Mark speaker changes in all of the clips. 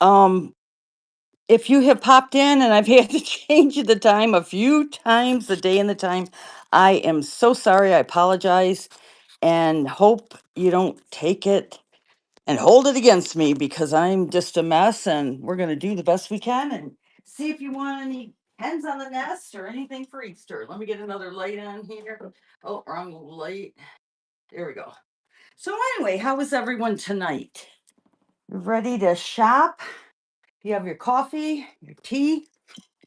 Speaker 1: Um, if you have popped in and I've had to change the time a few times, the day and the time, I am so sorry. I apologize and hope you don't take it and hold it against me because I'm just a mess and we're going to do the best we can and see if you want any hens on the nest or anything for Easter. Let me get another light on here. Oh, wrong light. There we go. So, anyway, how was everyone tonight? Ready to shop? You have your coffee, your tea.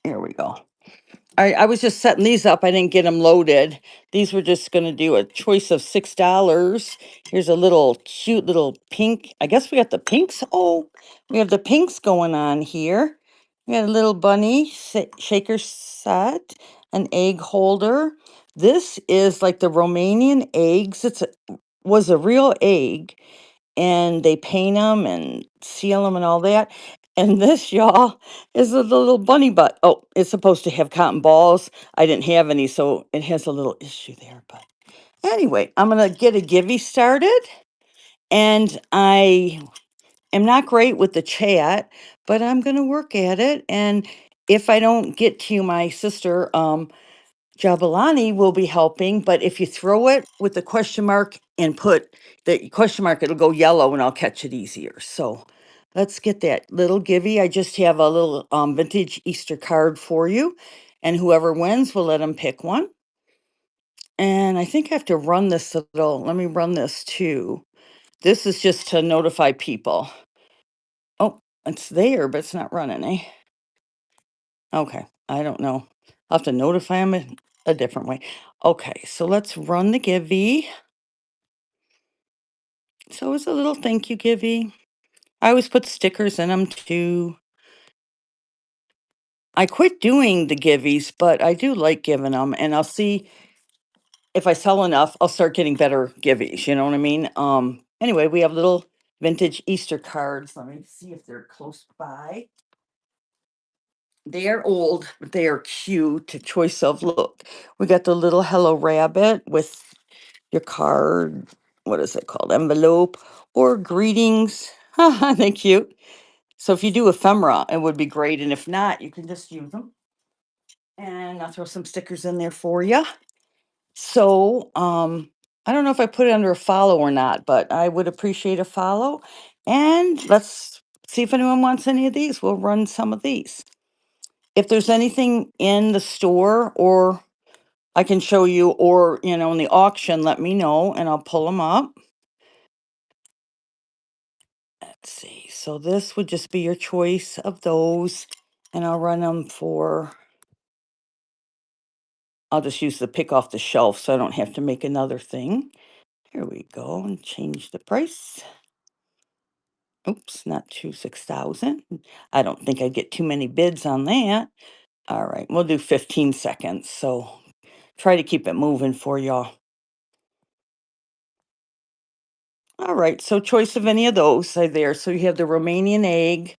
Speaker 1: Here we go. I was just setting these up. I didn't get them loaded. These were just going to do a choice of $6. Here's a little cute little pink. I guess we got the pinks. Oh, we have the pinks going on here. We got a little bunny shaker set, an egg holder. This is like the Romanian eggs. Was a real egg and they paint them and seal them and all that. And this, y'all, is a little bunny butt. Oh, it's supposed to have cotton balls. I didn't have any, so it has a little issue there. But anyway, I'm going to get a givey started. And I am not great with the chat, but I'm going to work at it. And if I don't get to you, my sister, Jabalani will be helping, but if you throw it with the question mark and put the question mark, it'll go yellow and I'll catch it easier. So let's get that little givey. I just have a little vintage Easter card for you. And whoever wins, we'll let them pick one. And I think I have to run this little, let me run this too. This is just to notify people. Oh, it's there, but it's not running, eh? Okay, I don't know. I'll have to notify them a different way. Okay, so let's run the givey. So it's a little thank you givey. I always put stickers in them too. I quit doing the giveys, but I do like giving them, and I'll see if I sell enough, I'll start getting better giveys. You know what I mean? Anyway, we have little vintage Easter cards. Let me see if they're close by. They are old, but they are cute. A choice of look. We got the little Hello Rabbit with your card. What is it called? Envelope or greetings. They're cute. So if you do ephemera, it would be great. And if not, you can just use them. And I'll throw some stickers in there for you. So I don't know if I put it under a follow or not, but I would appreciate a follow. And let's see if anyone wants any of these. We'll run some of these. If there's anything in the store or I can show you or, in the auction, let me know and I'll pull them up. Let's see. So this would just be your choice of those. And I'll run them for, I'll just use the pick off the shelf so I don't have to make another thing. Here we go and change the price. Oops, not to 6,000. I don't think I'd get too many bids on that. All right, we'll do 15 seconds. So try to keep it moving for y'all. All right, so choice of any of those are there. So you have the Romanian egg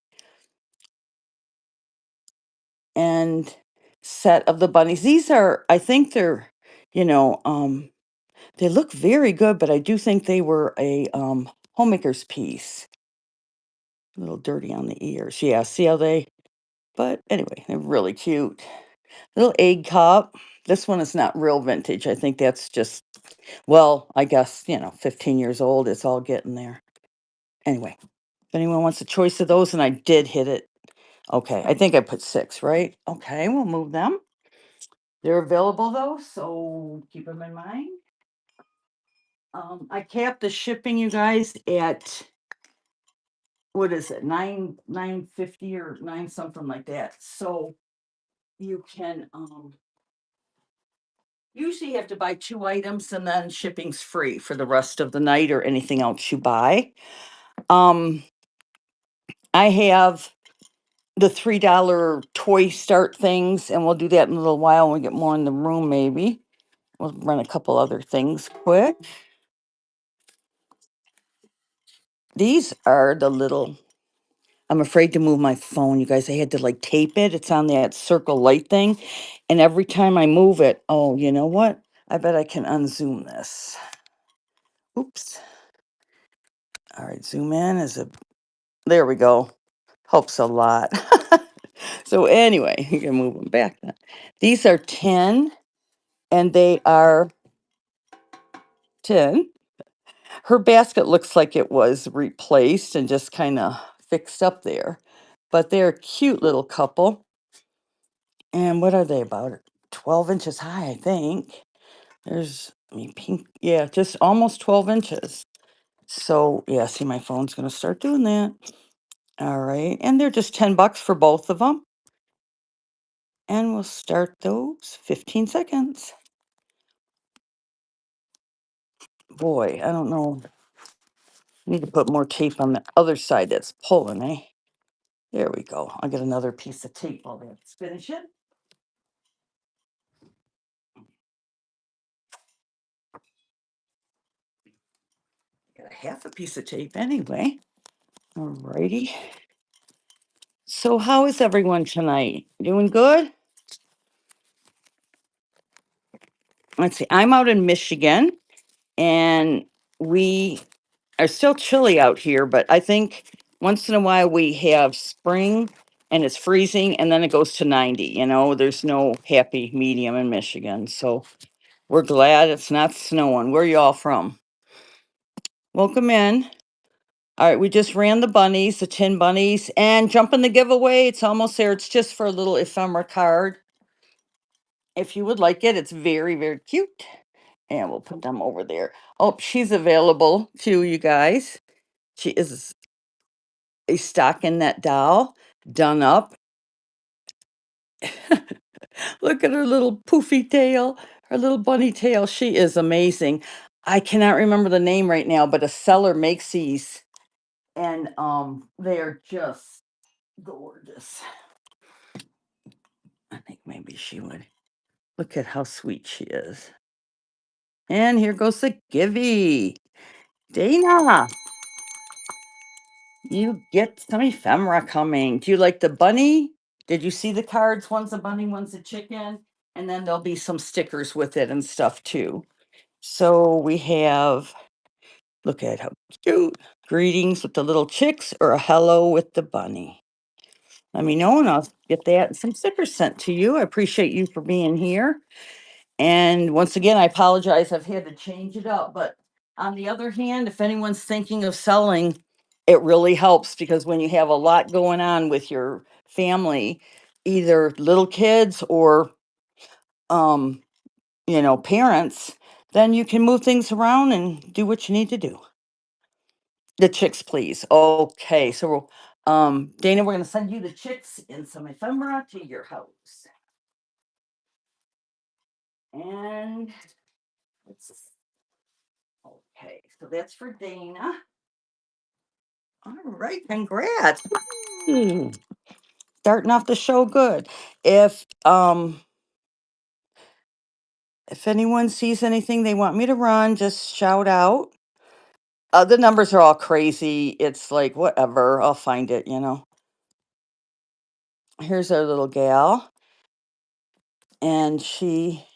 Speaker 1: and set of the bunnies. These are, I think they're, you know, they look very good, but I do think they were a homemaker's piece. A little dirty on the ears. Yeah, see how they, but anyway, they're really cute. Little egg cup. This one is not real vintage. I think that's just, well, I guess, 15 years old. It's all getting there. Anyway, if anyone wants a choice of those, and I did hit it. Okay, I think I put 6, right? Okay, we'll move them. They're available though, so keep them in mind. I capped the shipping, you guys, at what is it, 950 or 9 something like that. So you can usually have to buy 2 items and then shipping's free for the rest of the night or anything else you buy. Um, I have the $3 toy start things, and we'll do that in a little while when we get more in the room, maybe. We'll run a couple other things quick. These are the little, I'm afraid to move my phone, you guys. I had to like tape it. It's on that circle light thing. And every time I move it, oh, you know what? I bet I can unzoom this. Oops. All right, zoom in there we go. Helps a lot. So anyway, you can move them back then. These are 10 and they are 10. Her basket looks like it was replaced and just kind of fixed up there. But they're a cute little couple. And what are they about? 12 inches high, I think. There's, I mean, pink. Yeah, just almost 12 inches. So, yeah, see, my phone's going to start doing that. All right. And they're just $10 for both of them. And we'll start those 15 seconds. Boy, I don't know. Need to put more tape on the other side that's pulling, eh? There we go. I'll get another piece of tape while that's finishing. Got a half a piece of tape anyway. All righty. So, how is everyone tonight? Doing good? Let's see. I'm out in Michigan and we are still chilly out here, but I think once in a while we have spring and it's freezing and then it goes to 90. There's no happy medium in Michigan. So, we're glad it's not snowing. Where y'all from? Welcome in. All right, we just ran the bunnies, the tin bunnies, and jump in the giveaway. It's almost there. It's just for a little ephemera card. If you would like it, it's very, very cute. And we'll put them over there. Oh, she's available too, you guys. She is a stockinette doll done up. Look at her little poofy tail, her little bunny tail. She is amazing. I cannot remember the name right now, but a seller makes these and they're just gorgeous. I think maybe she would. Look at how sweet she is. And here goes the givey. Dana, you get some ephemera coming. Do you like the bunny? Did you see the cards? One's a bunny, one's a chicken. And then there'll be some stickers with it and stuff too. So we have, look at how cute. Greetings with the little chicks or a hello with the bunny. Let me know and I'll get that and some stickers sent to you. I appreciate you for being here. And once again, I apologize. I've had to change it up. But on the other hand, if anyone's thinking of selling, it really helps because when you have a lot going on with your family, either little kids or um, parents, then you can move things around and do what you need to do. The chicks, please. Okay, so Dana, we're gonna send you the chicks in some ephemera to your house. And let's okay, so that's for Dana. All right, congrats. Hmm, starting off the show good. If anyone sees anything they want me to run, just shout out. The numbers are all crazy. It's like whatever, I'll find it. Here's our little gal, and she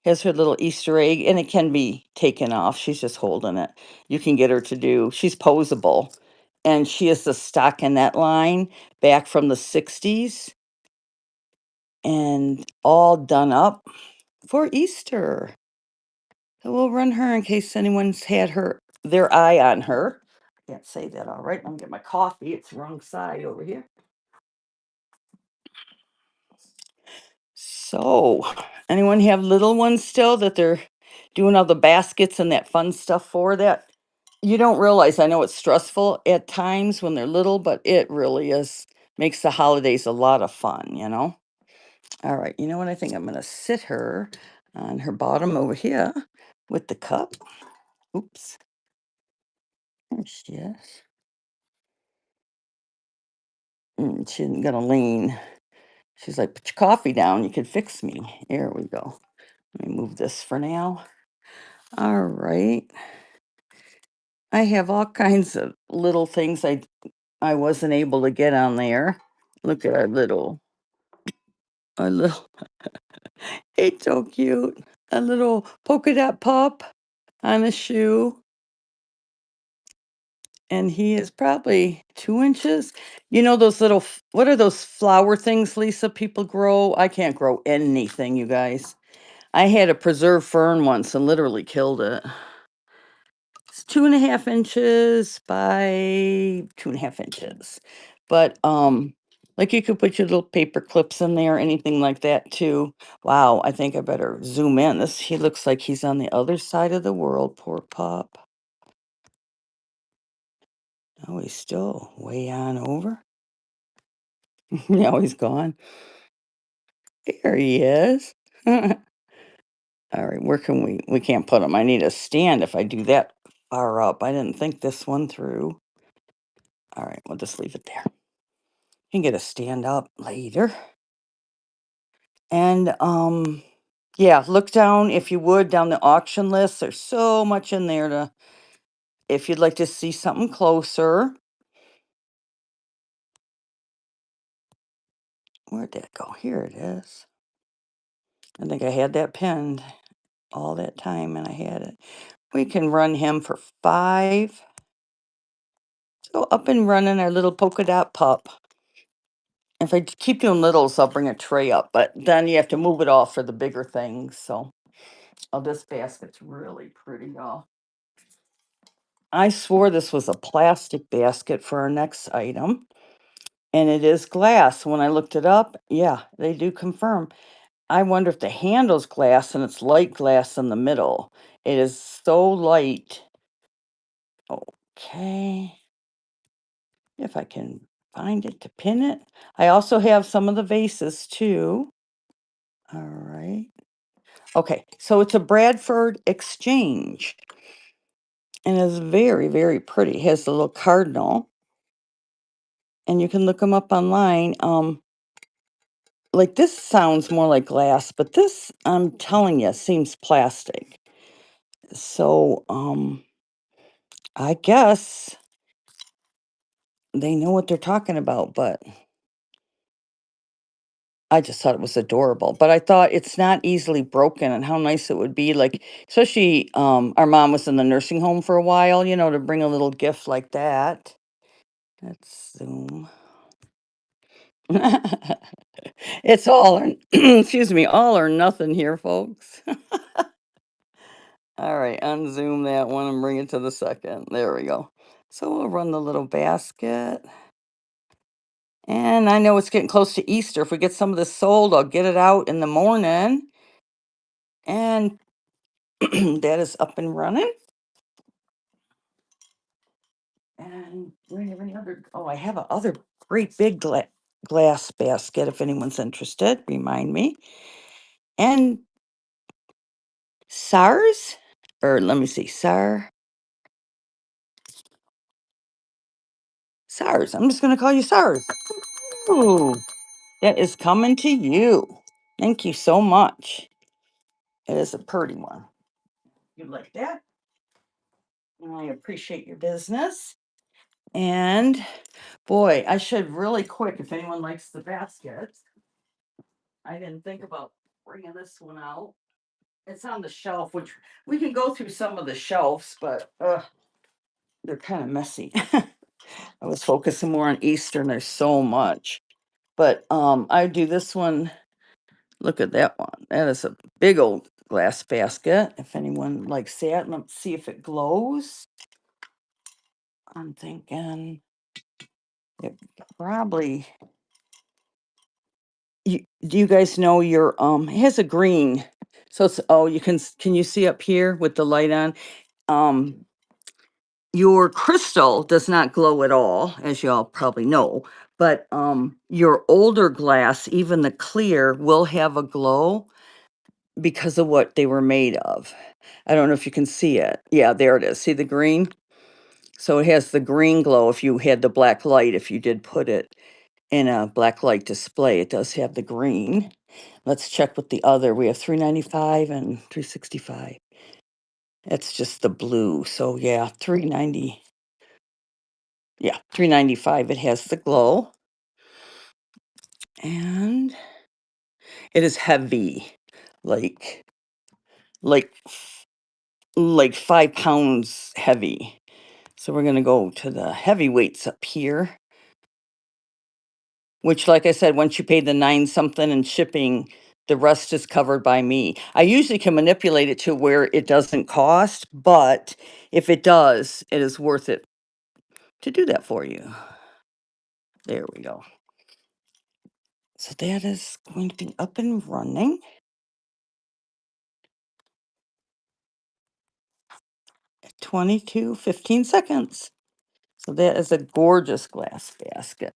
Speaker 1: has her little Easter egg, and it can be taken off. She's just holding it. You can get her to do. She's posable, and she is the stockinette line back from the '60s, and all done up for Easter. So we'll run her in case anyone's had their eye on her. Can't say that all right. Let me get my coffee. It's wrong side over here. So, anyone have little ones still that they're doing all the baskets and that fun stuff for that? You don't realize, I know it's stressful at times when they're little, but it really is makes the holidays a lot of fun. All right, you know what? I think I'm gonna sit her on her bottom over here with the cup. Oops. There she is. She isn't gonna lean. She's like, put your coffee down. You can fix me. There we go. Let me move this for now. All right. I have all kinds of little things I wasn't able to get on there. Look at our little. It's so cute. A little polka dot pup on a shoe. and he is probably 2 inches. You know those little, what are those flower things, Lisa, people grow? I can't grow anything, you guys. I had a preserved fern once and literally killed it. It's 2.5 inches by 2.5 inches. But like you could put your little paper clips in there, anything like that too. Wow, I think I better zoom in. This he looks like he's on the other side of the world, poor pup. Oh, he's still way on over. Now he's gone. There he is. All right, where can we can't put him. I need a stand if I do that far up. I didn't think this one through. All right, we'll just leave it there. Can get a stand up later. And yeah, look down if you would down the auction list. There's so much in there to if you'd like to see something closer. Where'd that go? Here it is. I think I had that pinned all that time and I had it. We can run him for 5. So up and running our little polka dot pup. If I keep doing littles, I'll bring a tray up, but then you have to move it off for the bigger things. So, oh, this basket's really pretty, y'all. I swore this was a plastic basket for our next item, and it is glass. When I looked it up, yeah, they do confirm. I wonder if the handle's glass and it's light glass in the middle. It is so light. Okay. If I can find it to pin it. I also have some of the vases too. All right. Okay, so it's a Bradford Exchange. And it's very, very pretty. It has the little cardinal. And you can look them up online. Like this sounds more like glass, but this, I'm telling you, seems plastic. So, I guess they know what they're talking about, but I just thought it was adorable. But I thought it's not easily broken and how nice it would be. Like, especially our mom was in the nursing home for a while, to bring a little gift like that. Let's zoom. It's all or excuse me, all or nothing here, folks. All right, unzoom that one and bring it to the second. There we go. So we'll run the little basket. And I know it's getting close to Easter. If we get some of this sold, I'll get it out in the morning. And that is up and running. And do I have any other? Oh, I have a other great big glass basket if anyone's interested. Remind me. And SARS, or let me see, SARS. I'm just going to call you SARS. Ooh, that is coming to you. Thank you so much. It is a pretty one. You like that? And I appreciate your business. And boy, I should really quick if anyone likes the basket. I didn't think about bringing this one out. It's on the shelf, which we can go through some of the shelves, but they're kind of messy. I was focusing more on Easter and there's so much. But I do this one. Look at that one. That is a big old glass basket. If anyone likes that, let's see if it glows. I'm thinking it probably. Do you guys know your it has a green. So it's you can you see up here with the light on? Your crystal does not glow at all, as y'all probably know, but your older glass, even the clear, will have a glow because of what they were made of. I don't know if you can see it. Yeah, there it is. See the green? So it has the green glow if you had the black light, if you did put it in a black light display, it does have the green. Let's check with the other. We have 395 and 365. It's just the blue. So yeah, 390. Yeah, 395. It has the glow. And it is heavy. Like like like 5 pounds heavy. So we're going to go to the heavyweights up here, which, like I said, once you pay the 9 something and shipping, the rest is covered by me. I usually can manipulate it to where it doesn't cost, but if it does, it is worth it to do that for you. There we go. So that is going to be up and running. 15 seconds. So that is a gorgeous glass basket.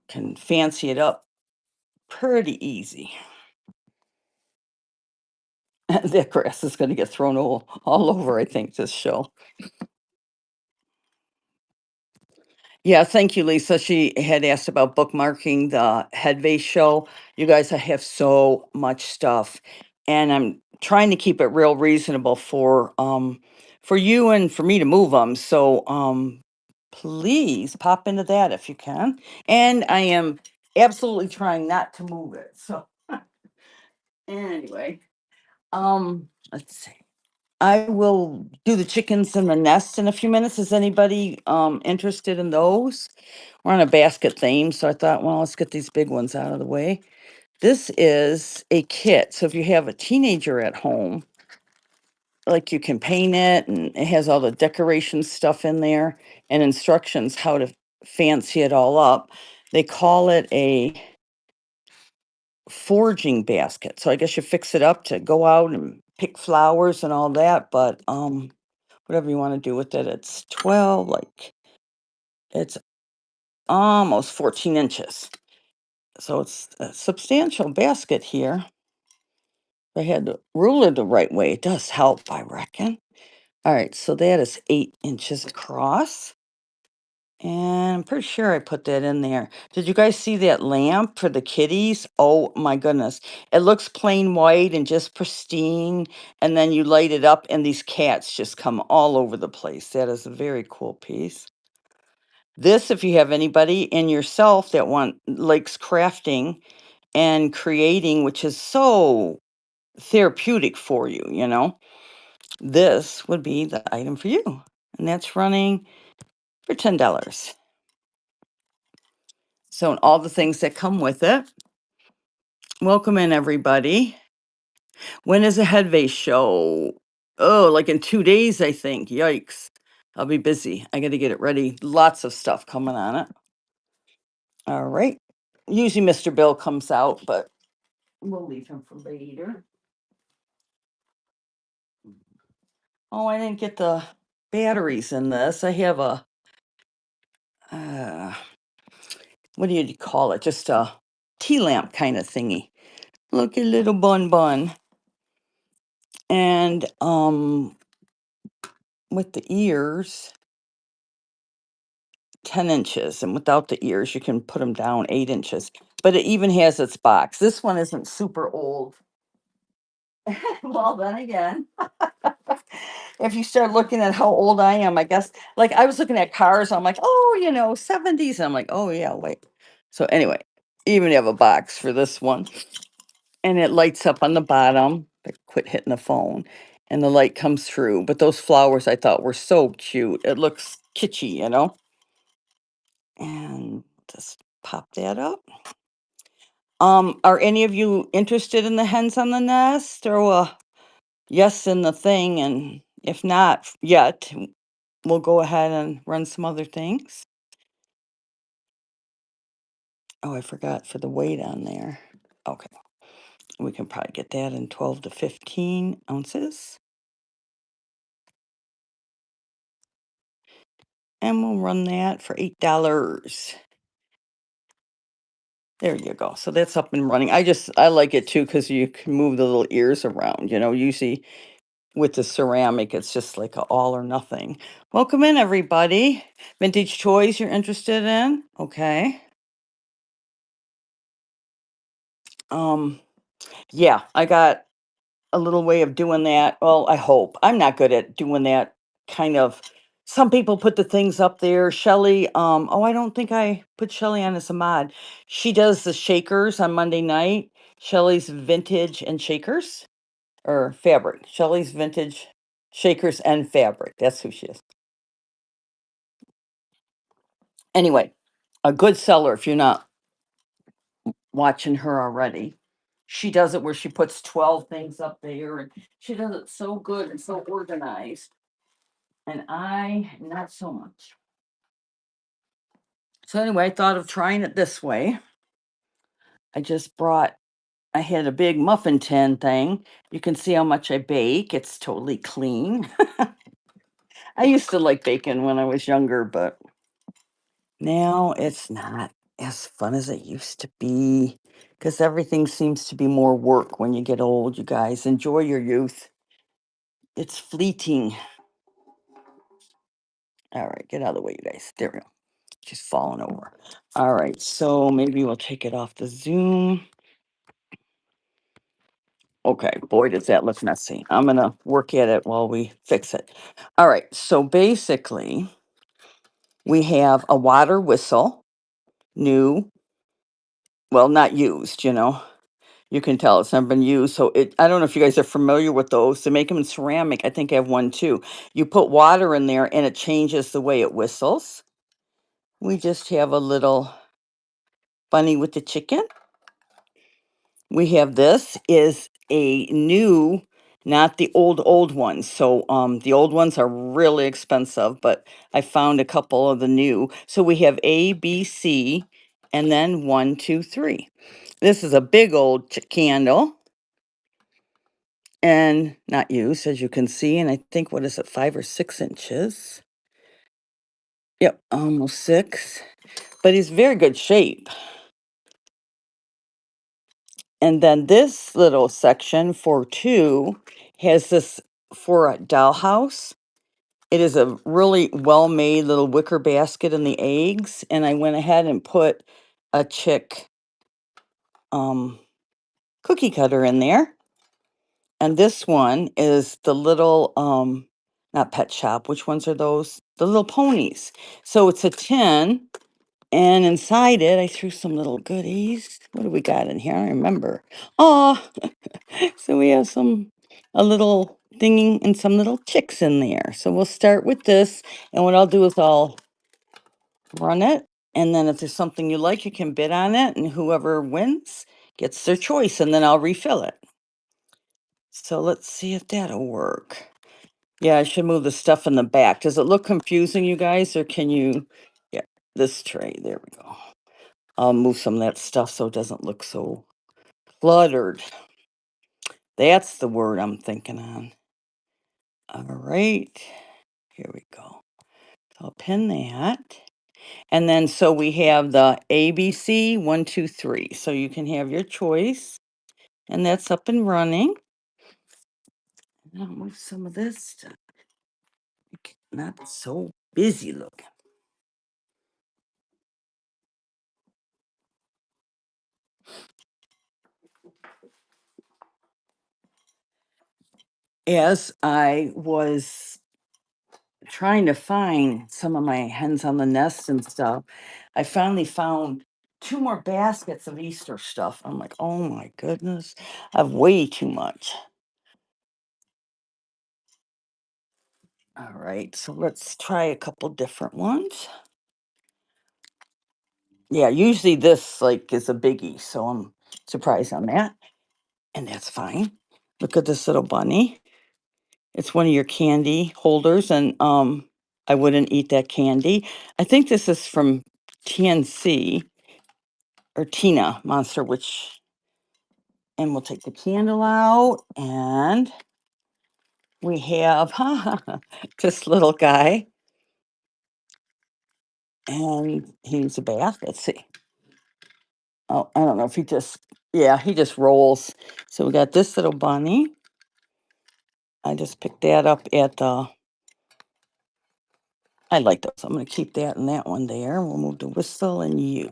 Speaker 1: Can fancy it up pretty easy. That grass is going to get thrown all over, I think, this show. Yeah, thank you, Lisa. She had asked about bookmarking the head vase show. You guys, I have so much stuff, and I'm trying to keep it real reasonable for you and for me to move them. So please pop into that if you can. And I am absolutely trying not to move it. So anyway, let's see. I will do the chickens in the nest in a few minutes. Is anybody interested in those? We're on a basket theme, so I thought, well, let's get these big ones out of the way. This is a kit. So if you have a teenager at home, like you can paint it and it has all the decoration stuff in there and instructions how to fancy it all up. They call it a foraging basket. So I guess you fix it up to go out and pick flowers and all that, but whatever you want to do with it, it's 12, like it's almost 14 inches. So it's a substantial basket here. If I had to rule it the right way, it does help, I reckon. All right, so that is 8 inches across. And I'm pretty sure I put that in there. Did you guys see that lamp for the kitties? Oh my goodness. It looks plain white and just pristine. And then you light it up and these cats just come all over the place. That is a very cool piece. This, if you have anybody in yourself that likes crafting and creating, which is so therapeutic for you, this would be the item for you. And that's running for $10. So, and all the things that come with it. Welcome in, everybody. When is the head vase show? Oh, like in 2 days, I think. Yikes. I'll be busy. I got to get it ready. Lots of stuff coming on it. All right. Usually Mr. Bill comes out, but we'll leave him for later. Oh, I didn't get the batteries in this. I have a, what do you call it? Just a tea lamp kind of thingy. Look at little bun. And with the ears, 10 inches. And without the ears, you can put them down 8 inches. But it even has its box. This one isn't super old. Well, then again, if you start looking at how old I am, I guess, like I was looking at cars, I'm like, oh, 70s. And I'm like, oh, yeah, wait. So anyway, even have a box for this one. And it lights up on the bottom. Quit hitting the phone. And the light comes through. But those flowers I thought were so cute. It looks kitschy. And just pop that up. Are any of you interested in the hens on the nest or yes in the thing? And if not yet, we'll go ahead and run some other things. Oh, I forgot for the weight on there. Okay. We can probably get that in 12 to 15 ounces. And we'll run that for $8. There you go. So that's up and running. I like it too because you can move the little ears around. Usually with the ceramic, it's just like a all or nothing. Welcome in, everybody. Vintage toys you're interested in? Okay. Yeah, I got a little way of doing that. Well, I hope. I'm not good at doing that kind of. Some people put the things up there. Shelly, I don't think I put Shelly on as a mod. She does the shakers on Monday night. Shelly's vintage and shakers or fabric. Shelly's vintage Shakers and Fabric. That's who she is. Anyway, a good seller if you're not watching her already. She does it where she puts 12 things up there and she does it so good and so organized. And I, not so much. So, anyway, I thought of trying it this way. I just brought, I had a big muffin tin thing. You can see how much I bake. It's totally clean. I used to like baking when I was younger, but now it's not as fun as it used to be because everything seems to be more work when you get old, you guys. Enjoy your youth. It's fleeting. All right, get out of the way, you guys. There we go. She's falling over. All right, so maybe we'll take it off the Zoom. Okay, boy, does that look messy. I'm gonna work at it while we fix it. All right, so basically, we have a water whistle, new, well, not used, you know. You can tell it's never been used. So I don't know if you guys are familiar with those. They make them in ceramic. I think I have one too. You put water in there and it changes the way it whistles. We just have a little bunny with the chicken. We have this is a new, not the old ones. So the old ones are really expensive, but I found a couple of the new. So we have A, B, C, and then 1, 2, 3. This is a big old candle and not used, as you can see. And I think, what is it, 5 or 6 inches? Yep, almost 6. But he's very good shape. And then this little section for 2 has this for a dollhouse. It is a really well-made little wicker basket in the eggs. And I went ahead and put a chick um, cookie cutter in there. And this one is the little, not pet shop. Which ones are those? The little ponies. So it's a tin, and inside it, I threw some little goodies. What do we got in here? I don't remember. Oh, so we have a little thingy and some little chicks in there. So we'll start with this, and what I'll do is I'll run it, and then if there's something you like, you can bid on it, and whoever wins gets their choice, and then I'll refill it. So let's see if that'll work. Yeah, I should move the stuff in the back. Does it look confusing, you guys, or can you? Yeah, this tray. There we go. I'll move some of that stuff so it doesn't look so cluttered. That's the word I'm thinking on. All right, here we go. So I'll pin that. And then so we have the ABC 1, 2, 3. So you can have your choice. And that's up and running. And I'll move some of this stuff. Not so busy looking. As I was trying to find some of my hens on the nest and stuff, I finally found 2 more baskets of Easter stuff. I'm like, oh my goodness, I have way too much. All right, so let's try a couple different ones. Yeah, usually this like is a biggie, so I'm surprised on that. And that's fine. Look at this little bunny. It's one of your candy holders, and I wouldn't eat that candy. I think this is from TNC or Tina Monster, which, and we'll take the candle out, and we have this little guy, and he's a bath. Let's see. Oh, I don't know if he just, yeah, he just rolls. So we got this little bunny. I just picked that up at the, I like those. I'm going to keep that and that one there. We'll move the whistle and you.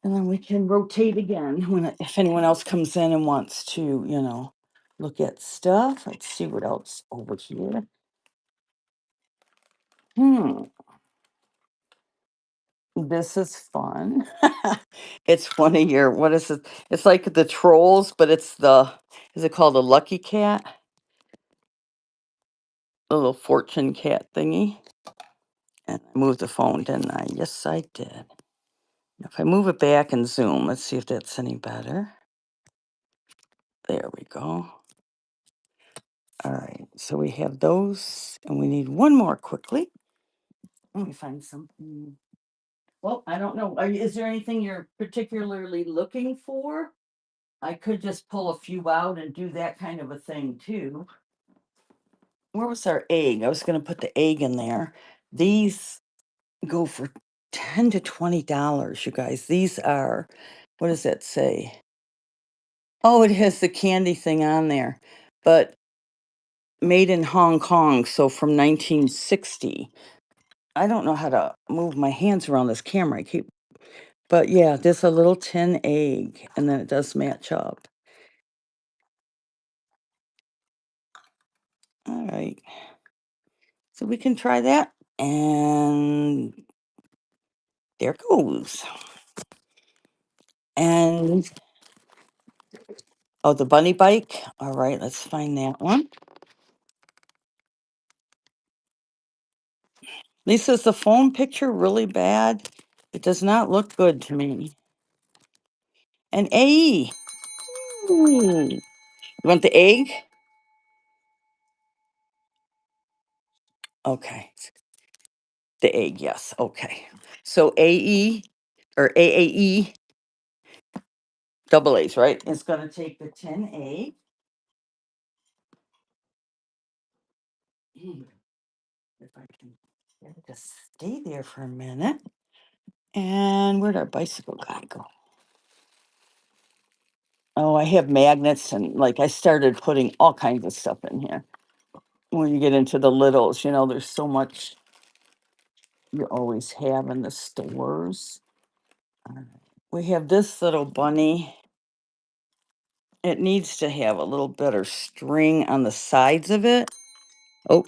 Speaker 1: And then we can rotate again when if anyone else comes in and wants to, look at stuff. Let's see what else over here. Hmm. This is fun. It's one of your, what is it? It's like the trolls, but is it called a lucky cat? the little fortune cat thingy. And I moved the phone, didn't I? Yes, I did. If I move it back and zoom, let's see if that's any better. There we go. All right, so we have those, and we need one more quickly. Let me find something. Well, I don't know. Is there anything you're particularly looking for? I could just pull a few out and do that kind of a thing too. Where was our egg? I was going to put the egg in there. These go for $10 to $20, you guys. These are, what does that say? Oh, it has the candy thing on there, but made in Hong Kong, so from 1960. I don't know how to move my hands around this camera. But yeah, there's a little tin egg, and then it does match up. All right. So we can try that. And there goes. And oh, the bunny bike. All right, let's find that one. Lisa, is the phone picture really bad? It does not look good to me. And AE. Ooh. You want the egg? Okay. The egg, yes. Okay. So AE or AAE, double A's, right? It's going to take the 10A. If I can get it to stay there for a minute. And where'd our bicycle guy go? Oh, I have magnets and like I started putting all kinds of stuff in here. When you get into the littles, there's so much you always have in the stores. We have this little bunny. It needs to have a little better string on the sides of it. Oh,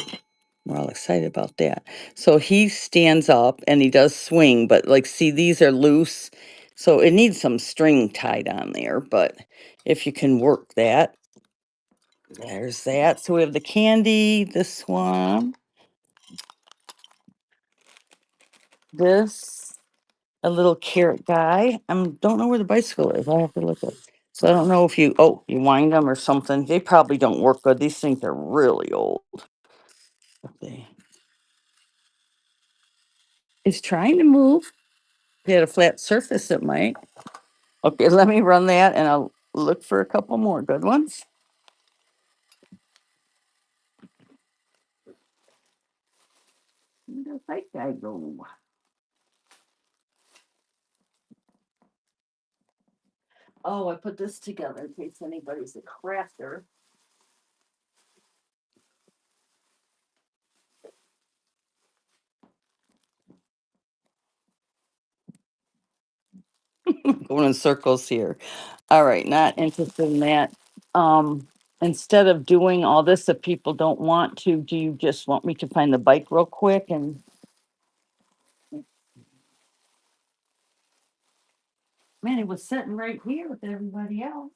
Speaker 1: we're all excited about that. So he stands up and he does swing, but like, see, these are loose. So it needs some string tied on there, but if you can work that, there's that. So we have the candy, this one, this, a little carrot guy. I don't know where the bicycle is. I have to look at it. So I don't know if you wind them or something. They probably don't work good. These things are really old. Okay. It's trying to move. If it had a flat surface, it might. Okay, let me run that and I'll look for a couple more good ones. Where did that guy go? Oh, I put this together in case anybody's a crafter. Going in circles here. All right, not interested in that. Instead of doing all this, if people don't want to, do you just want me to find the bike real quick? And man, it was sitting right here with everybody else.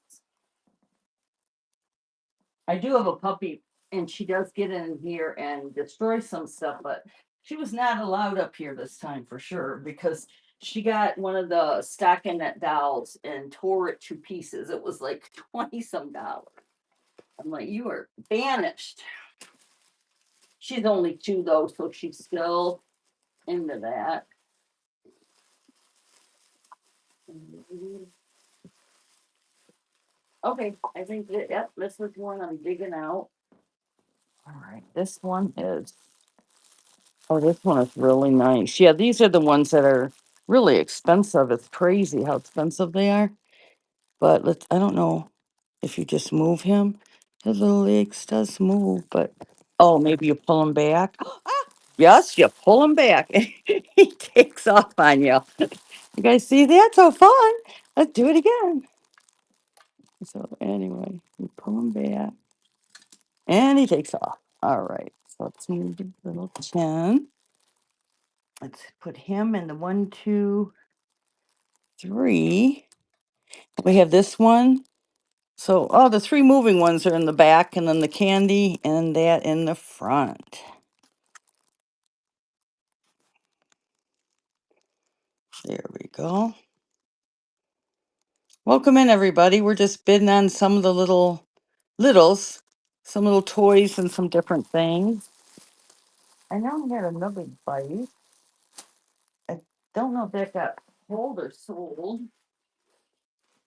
Speaker 1: I do have a puppy, and she does get in here and destroy some stuff, but she was not allowed up here this time for sure because she got one of the stockinette dolls and tore it to pieces. It was like 20 some dollars. I'm like, you are banished. She's only 2 though, so she's still into that. Okay, I think that, yep, this is one I'm digging out. All right, this one is, oh, this one is really nice. Yeah, these are the ones that are really expensive. It's crazy how expensive they are. But I don't know if you just move him. His little legs does move, but oh, maybe you pull him back. Yes, you pull him back. He takes off on you. You guys see that? So fun. Let's do it again. So anyway, you pull him back and he takes off. All right. So let's move the little 10. Let's put him in the 1, 2, 3. We have this one. So, oh, the three moving ones are in the back, and then the candy and that in the front. There we go. Welcome in, everybody. We're just bidding on some of the some little toys and some different things. I know we had another bite. I don't know if that got hold or sold.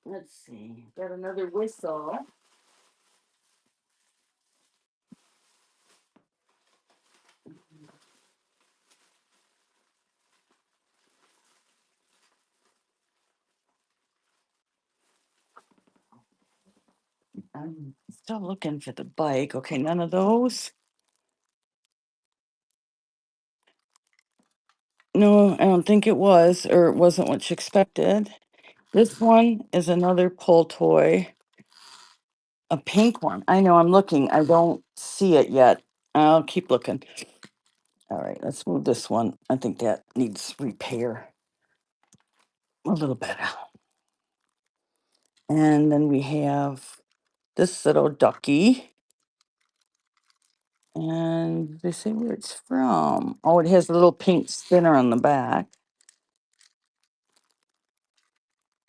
Speaker 1: Let's see. Got another whistle. I'm still looking for the bike. Okay, none of those. No, I don't think it was, or it wasn't what you expected. This one is another pull toy, a pink one. I know I'm looking. I don't see it yet. I'll keep looking. All right, let's move this one. I think that needs repair a little bit. And then we have this little ducky. And they say where it's from. Oh, it has a little pink spinner on the back.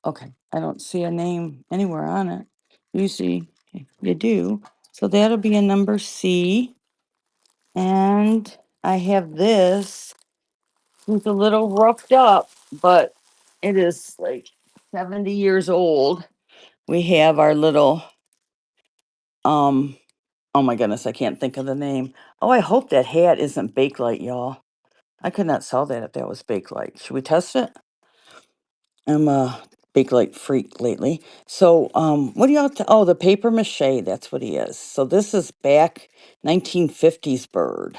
Speaker 1: Okay, I don't see a name anywhere on it. Usually you do. So that'll be a number C. And I have this. It's a little roughed up, but it is like 70 years old. We have our little, um, oh my goodness, I can't think of the name. Oh, I hope that hat isn't Bakelite, y'all. I could not sell that if that was Bakelite. Should we test it? I'm a Bakelite freak lately. So, what do y'all, oh, the paper mache, that's what he is. So this is back 1950s bird.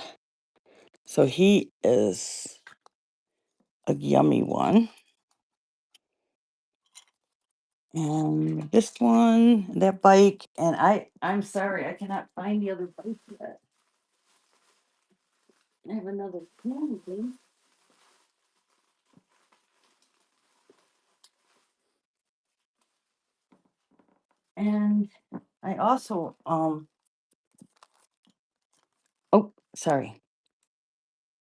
Speaker 1: So he is a yummy one. And this one, that bike, and I'm sorry, I cannot find the other bike yet. I have another candy. And I also, oh, sorry.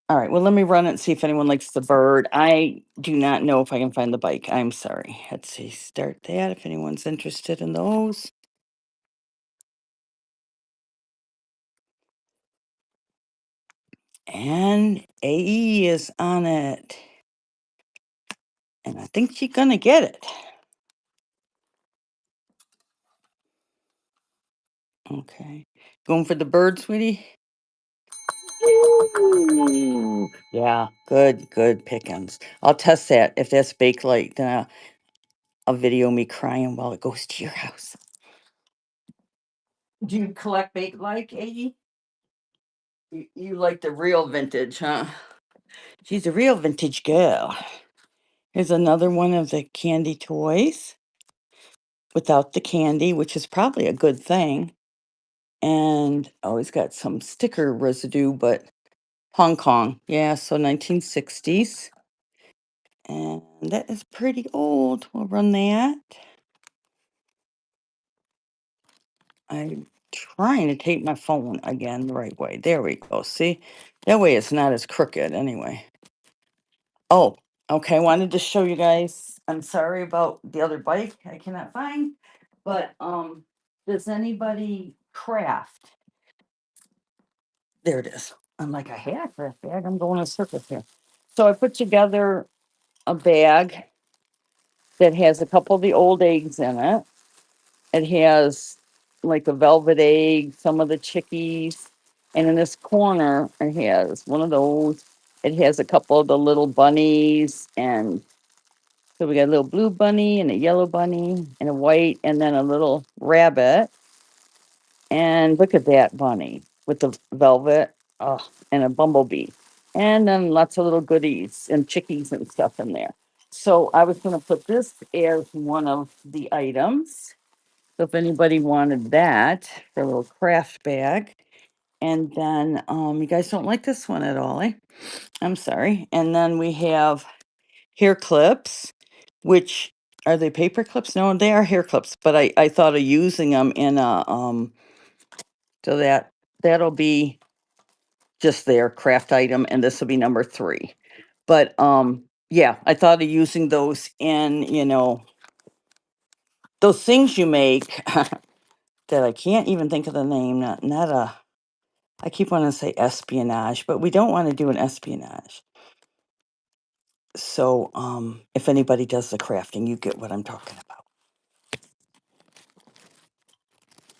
Speaker 1: All right, well, let me run it and see if anyone likes the bird. I do not know if I can find the bike. I'm sorry. Let's see, start that if anyone's interested in those. And AE is on it. And I think she's gonna get it. Okay. Going for the bird, sweetie? Ooh, yeah, good pickings. I'll test that. If that's Bakelite, then I'll video me crying while it goes to your house. Do you collect Bakelite, AE? You like the real vintage, huh? She's a real vintage girl. Here's another one of the candy toys without the candy, which is probably a good thing. And oh, it's got some sticker residue, but Hong Kong. Yeah, so 1960s. And that is pretty old. We'll run that. I'm trying to take my phone again the right way. There we go. See? That way it's not as crooked anyway. Oh, okay. I wanted to show you guys. I'm sorry about the other bike I cannot find. But does anybody craft? There it is. I'm like, I had a craft bag. I'm going in a circus here. So I put together a bag that has a couple of the old eggs in it. It has like a velvet egg, some of the chickies, and in this corner it has one of those. It has a couple of the little bunnies, and so we got a little blue bunny and a yellow bunny and a white, and then a little rabbit. And look at that bunny with the velvet, oh, and a bumblebee, and then lots of little goodies and chickies and stuff in there. So I was going to put this as one of the items. So if anybody wanted that for a little craft bag. And then you guys don't like this one at all, eh? I'm sorry. And then we have hair clips, which Are they paper clips? No, they are hair clips, but I thought of using them in a, so that'll be just their craft item, and this will be number 3. But, yeah, I thought of using those in, those things you make that I can't even think of the name, not I keep wanting to say espionage, but we don't want to do an espionage. So, if anybody does the crafting, you get what I'm talking about.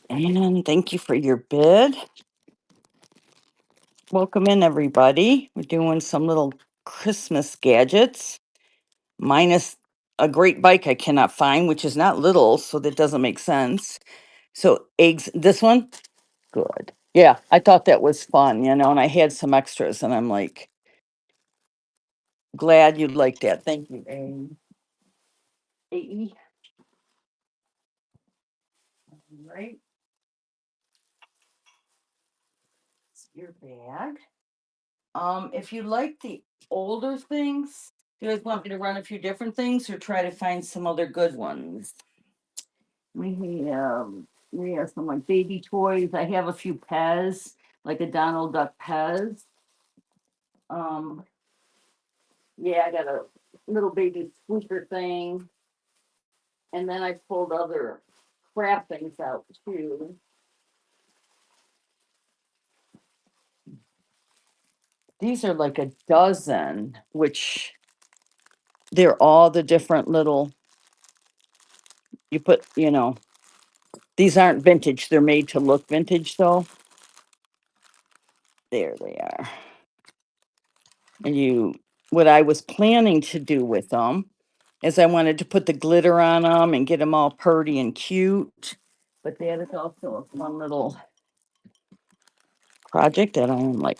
Speaker 1: And thank you for your bid. Welcome in, everybody. We're doing some little Christmas gadgets, minus a great bike I cannot find, which is not little, so that doesn't make sense. So, eggs, this one? Good. Yeah, I thought that was fun, and I had some extras, and I'm like, glad you liked that. Thank you, AE. Right, it's your bag. If you like the older things, do you guys want me to run a few different things or try to find some other good ones? We have we have some like baby toys. I have a few Pez, like a Donald Duck Pez. Um, yeah, I got a little baby squeaker thing, and then I pulled other crap things out too. These are like a dozen, which they're all the different little. You put, these aren't vintage. They're made to look vintage, though. There they are. And what I was planning to do with them is I wanted to put the glitter on them and get them all purty and cute. But that is also a fun little project that I am like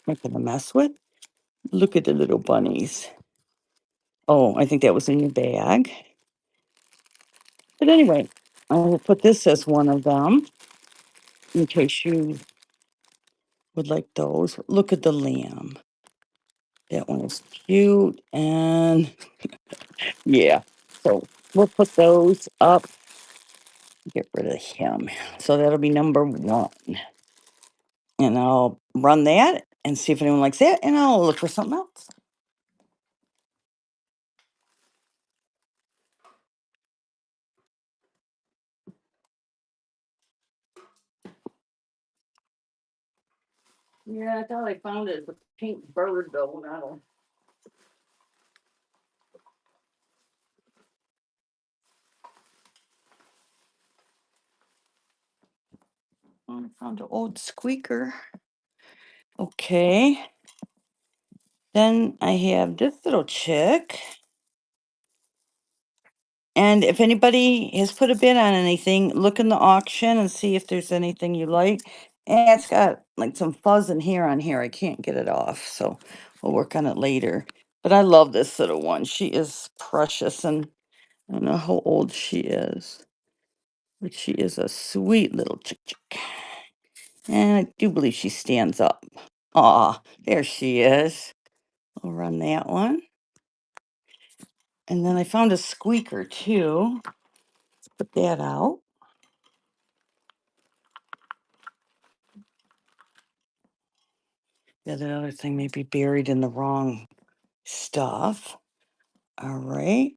Speaker 1: making a mess with. Look at the little bunnies. Oh, I think that was in your bag. But anyway, I will put this as one of them in case you would like those. Look at the lamb. That one is cute. And yeah, so we'll put those up. Get rid of him. So that'll be number 1. And I'll run that and see if anyone likes that. And I'll look for something else. Yeah, I thought I found it. It's a pink bird, though. Not a. I found an old squeaker. Okay. Then I have this little chick. And if anybody has put a bid on anything, look in the auction and see if there's anything you like. And it's got like some fuzz in here on here. I can't get it off, so we'll work on it later. But I love this little one. She is precious, and I don't know how old she is, but she is a sweet little chick. And I do believe she stands up. Aw, there she is. We'll run that one. And then I found a squeaker too. Let's put that out. Yeah, the other thing may be buried in the wrong stuff. All right.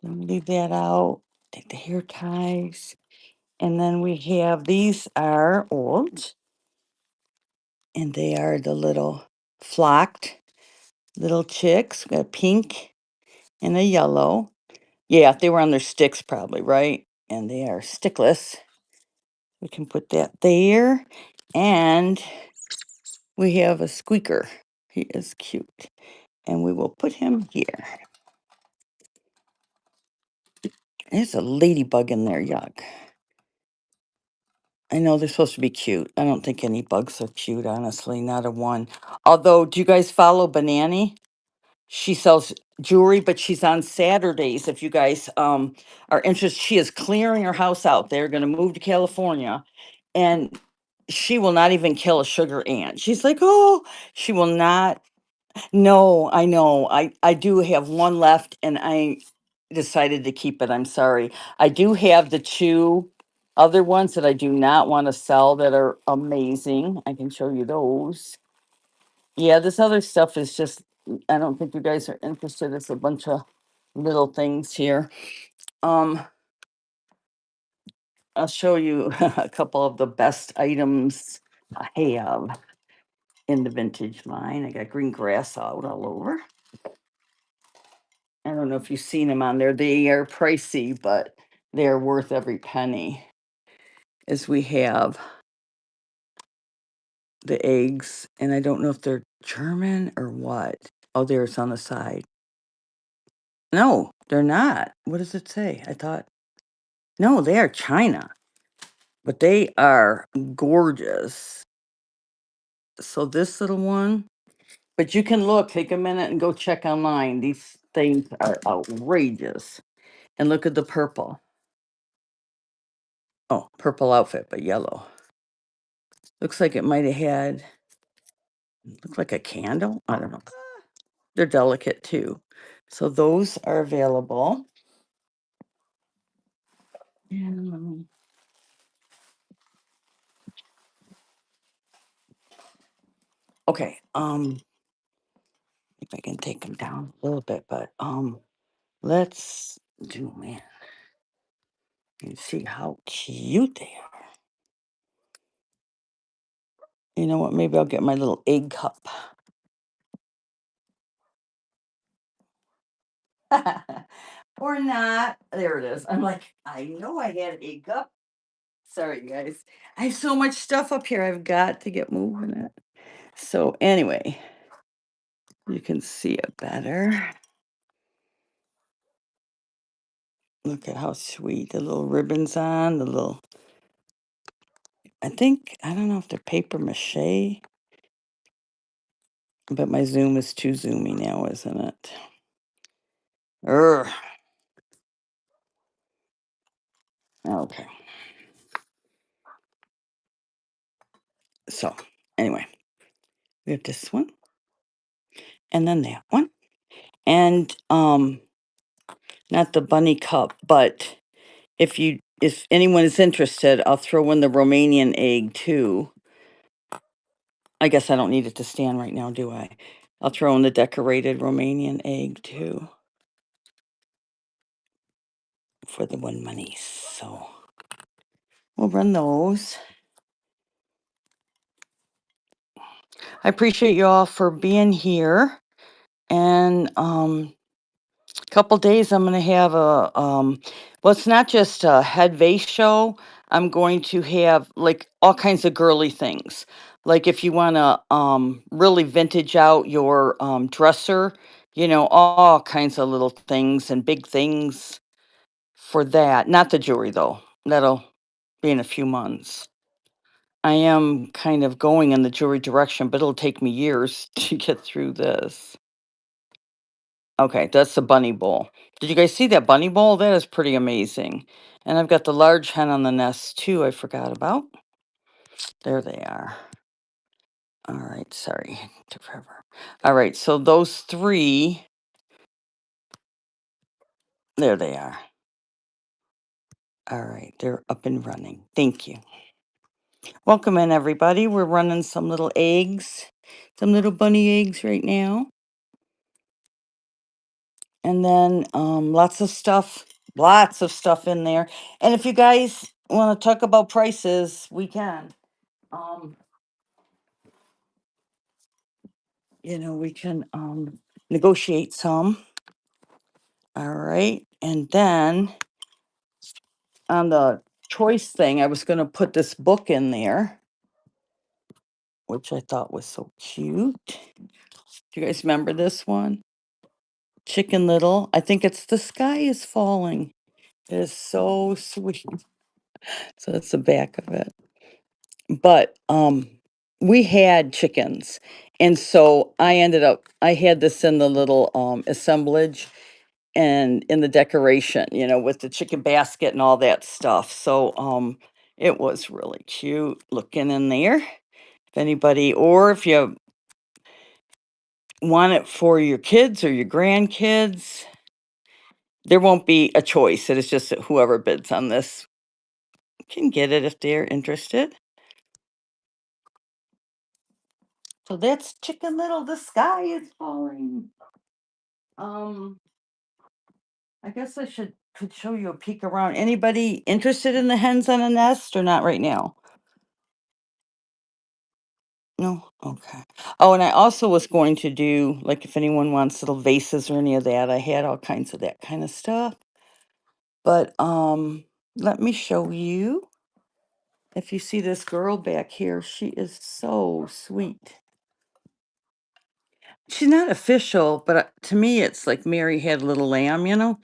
Speaker 1: Let me leave that out. Take the hair ties. And then we have these are old. And they are the little flocked little chicks. We got a pink and a yellow. Yeah, they were on their sticks probably, right? And they are stickless. We can put that there. And we have a squeaker. He is cute. And we will put him here. There's a ladybug in there. Yuck. I know they're supposed to be cute. I don't think any bugs are cute, honestly. Not a one. Although, do you guys follow Banani? She sells jewelry, but she's on Saturdays. If you guys are interested, she is clearing her house out. They're going to move to California, and she will not even kill a sugar ant. She's like, oh, she will not. No, I know. I do have one left, and decided to keep it. I'm sorry. I do have the two other ones that I do not want to sell that are amazing. I can show you those. Yeah, this other stuff is just, I don't think you guys are interested. It's a bunch of little things here. Um, I'll show you a couple of the best items I have in the vintage line. I got green grass out all over. I don't know if you've seen them on there. They are pricey, but they're worth every penny. As we have the eggs, and I don't know if they're German or what. Oh, there's on the side. No, they're not. What does it say? I thought, no, they are China, but they are gorgeous. So this little one, but you can look, take a minute and go check online. These things are outrageous. And look at the purple. Oh, purple outfit, but yellow. Looks like it might have had, look like a candle. I don't know. They're delicate too. So those are available. And, okay, if I can take them down a little bit, but let's do, man. You can see how cute they are. You know what? Maybe I'll get my little egg cup. Or not. There it is. I'm like, I know I had an egg cup. Sorry, guys. I have so much stuff up here. I've got to get moving it. So anyway, you can see it better. Look at how sweet the little ribbons on, the little, I think, I don't know if they're paper mache, but my zoom is too zoomy now, isn't it? Urgh. Okay. So anyway, we have this one and then that one. And not the bunny cup, but if anyone is interested, I'll throw in the Romanian egg too. I guess I don't need it to stand right now, do I? I'll throw in the decorated Romanian egg too for the one money. So we'll run those. I appreciate you all for being here. And couple days I'm going to have a well, it's not just a head vase show. I'm going to have like all kinds of girly things, like if you want to really vintage out your dresser, you know, all kinds of little things and big things for that. Not the jewelry though, that'll be in a few months. I am kind of going in the jewelry direction, but it'll take me years to get through this. Okay, that's the bunny bowl. Did you guys see that bunny bowl? That is pretty amazing. And I've got the large hen on the nest too, I forgot about. There they are. All right, sorry, took forever. All right, so those three, there they are. All right, they're up and running. Thank you. Welcome in, everybody. We're running some little eggs, some little bunny eggs right now. And then lots of stuff in there. And if you guys want to talk about prices, we can. Um, you know, we can negotiate some. All right. And then on the choice thing, I was going to put this book in there, which I thought was so cute. Do you guys remember this one? Chicken Little. I think it's The Sky is Falling. It is so sweet. So that's the back of it. But we had chickens. And so I had this in the little assemblage and in the decoration, you know, with the chicken basket and all that stuff. So it was really cute looking in there. If anybody, or if you want it for your kids or your grandkids, There won't be a choice. It is just that whoever bids on this can get it if they're interested. So that's Chicken Little. The sky is falling. Um, I guess I could show you a peek around. Anybody interested in the hens on a nest or not right now? No? Okay. Oh, and I also was going to do, like, if anyone wants little vases or any of that, I had all kinds of that kind of stuff. But let me show you. If you see this girl back here, she is so sweet. She's not official, but to me, it's like Mary had a little lamb,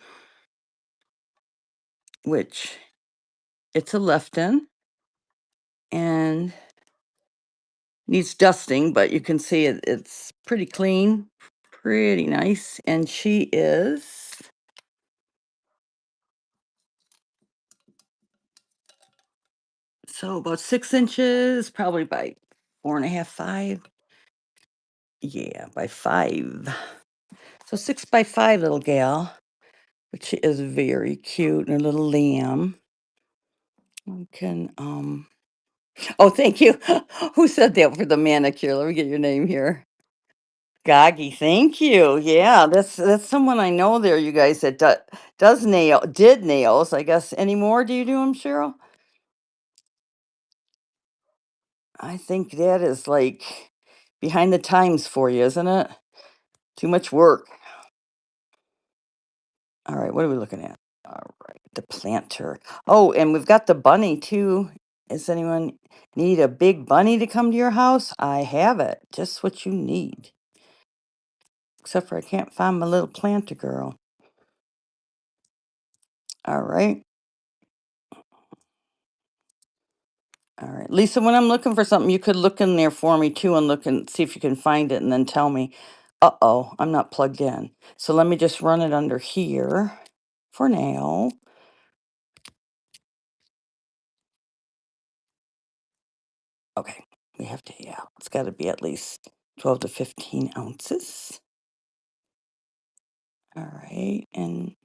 Speaker 1: which it's a Lefton and needs dusting, but you can see it's pretty clean, pretty nice. And she is, so about 6 inches, probably by 4.5, 5. Yeah, by 5. So 6 by 5 little gal, but she is very cute and a little lamb. We can, oh, thank you. Who said that for the manicure? Let me get your name here. Goggy, thank you. Yeah, that's someone I know there, you guys, that did nails. I guess anymore. Do you do them, Cheryl? I think that is like behind the times for you, isn't it? Too much work. All right, what are we looking at? All right, the planter. Oh, and we've got the bunny too. Does anyone need a big bunny to come to your house? I have it. Just what you need. Except for I can't find my little planter girl. All right. All right. Lisa, when I'm looking for something, you could look in there for me too and look and see if you can find it and then tell me, uh-oh, I'm not plugged in. So let me just run it under here for now. Okay. We have to, yeah, it's got to be at least 12 to 15 ounces. All right. And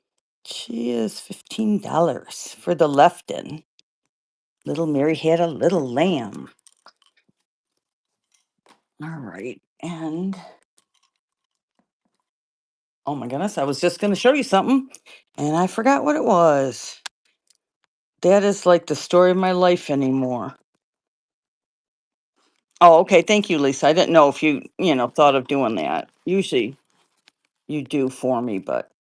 Speaker 1: she is $15 for the Lefton. Little Mary had a little lamb. All right. And oh my goodness, I was just going to show you something and I forgot what it was. That is like the story of my life anymore. Oh, okay. Thank you, Lisa. I didn't know if you thought of doing that. Usually you do for me, but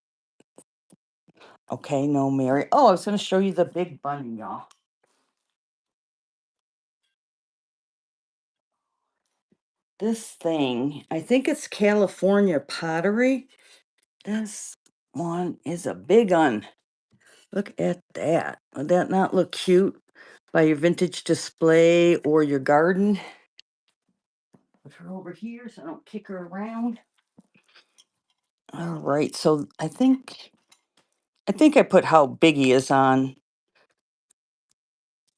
Speaker 1: okay, no, Mary. Oh, I was going to show you the big bunny, y'all. This thing, I think it's California pottery. This one is a big one. Look at that. Would that not look cute by your vintage display or your garden? Put her over here so I don't kick her around. All right, so I think I put how big he is on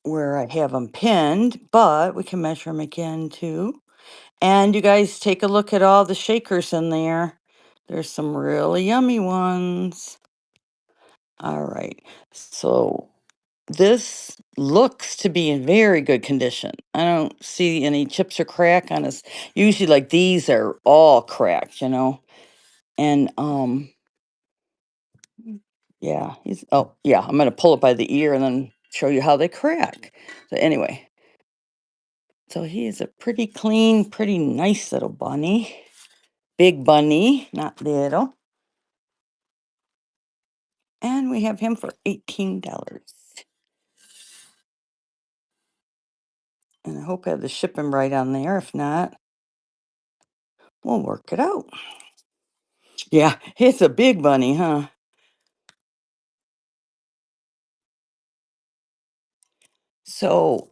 Speaker 1: where I have him pinned, but we can measure him again too. And you guys take a look at all the shakers in there. There's some really yummy ones. All right, so this looks to be in very good condition. I don't see any chips or crack on his. Usually, like these are all cracked. And yeah, oh yeah, I'm gonna pull it by the ear and then show you how they crack. So anyway, so he is a pretty clean, pretty nice little bunny. Big bunny, not little. And we have him for $18. And I hope I have the shipping right on there. If not, we'll work it out. Yeah, it's a big bunny, huh? So,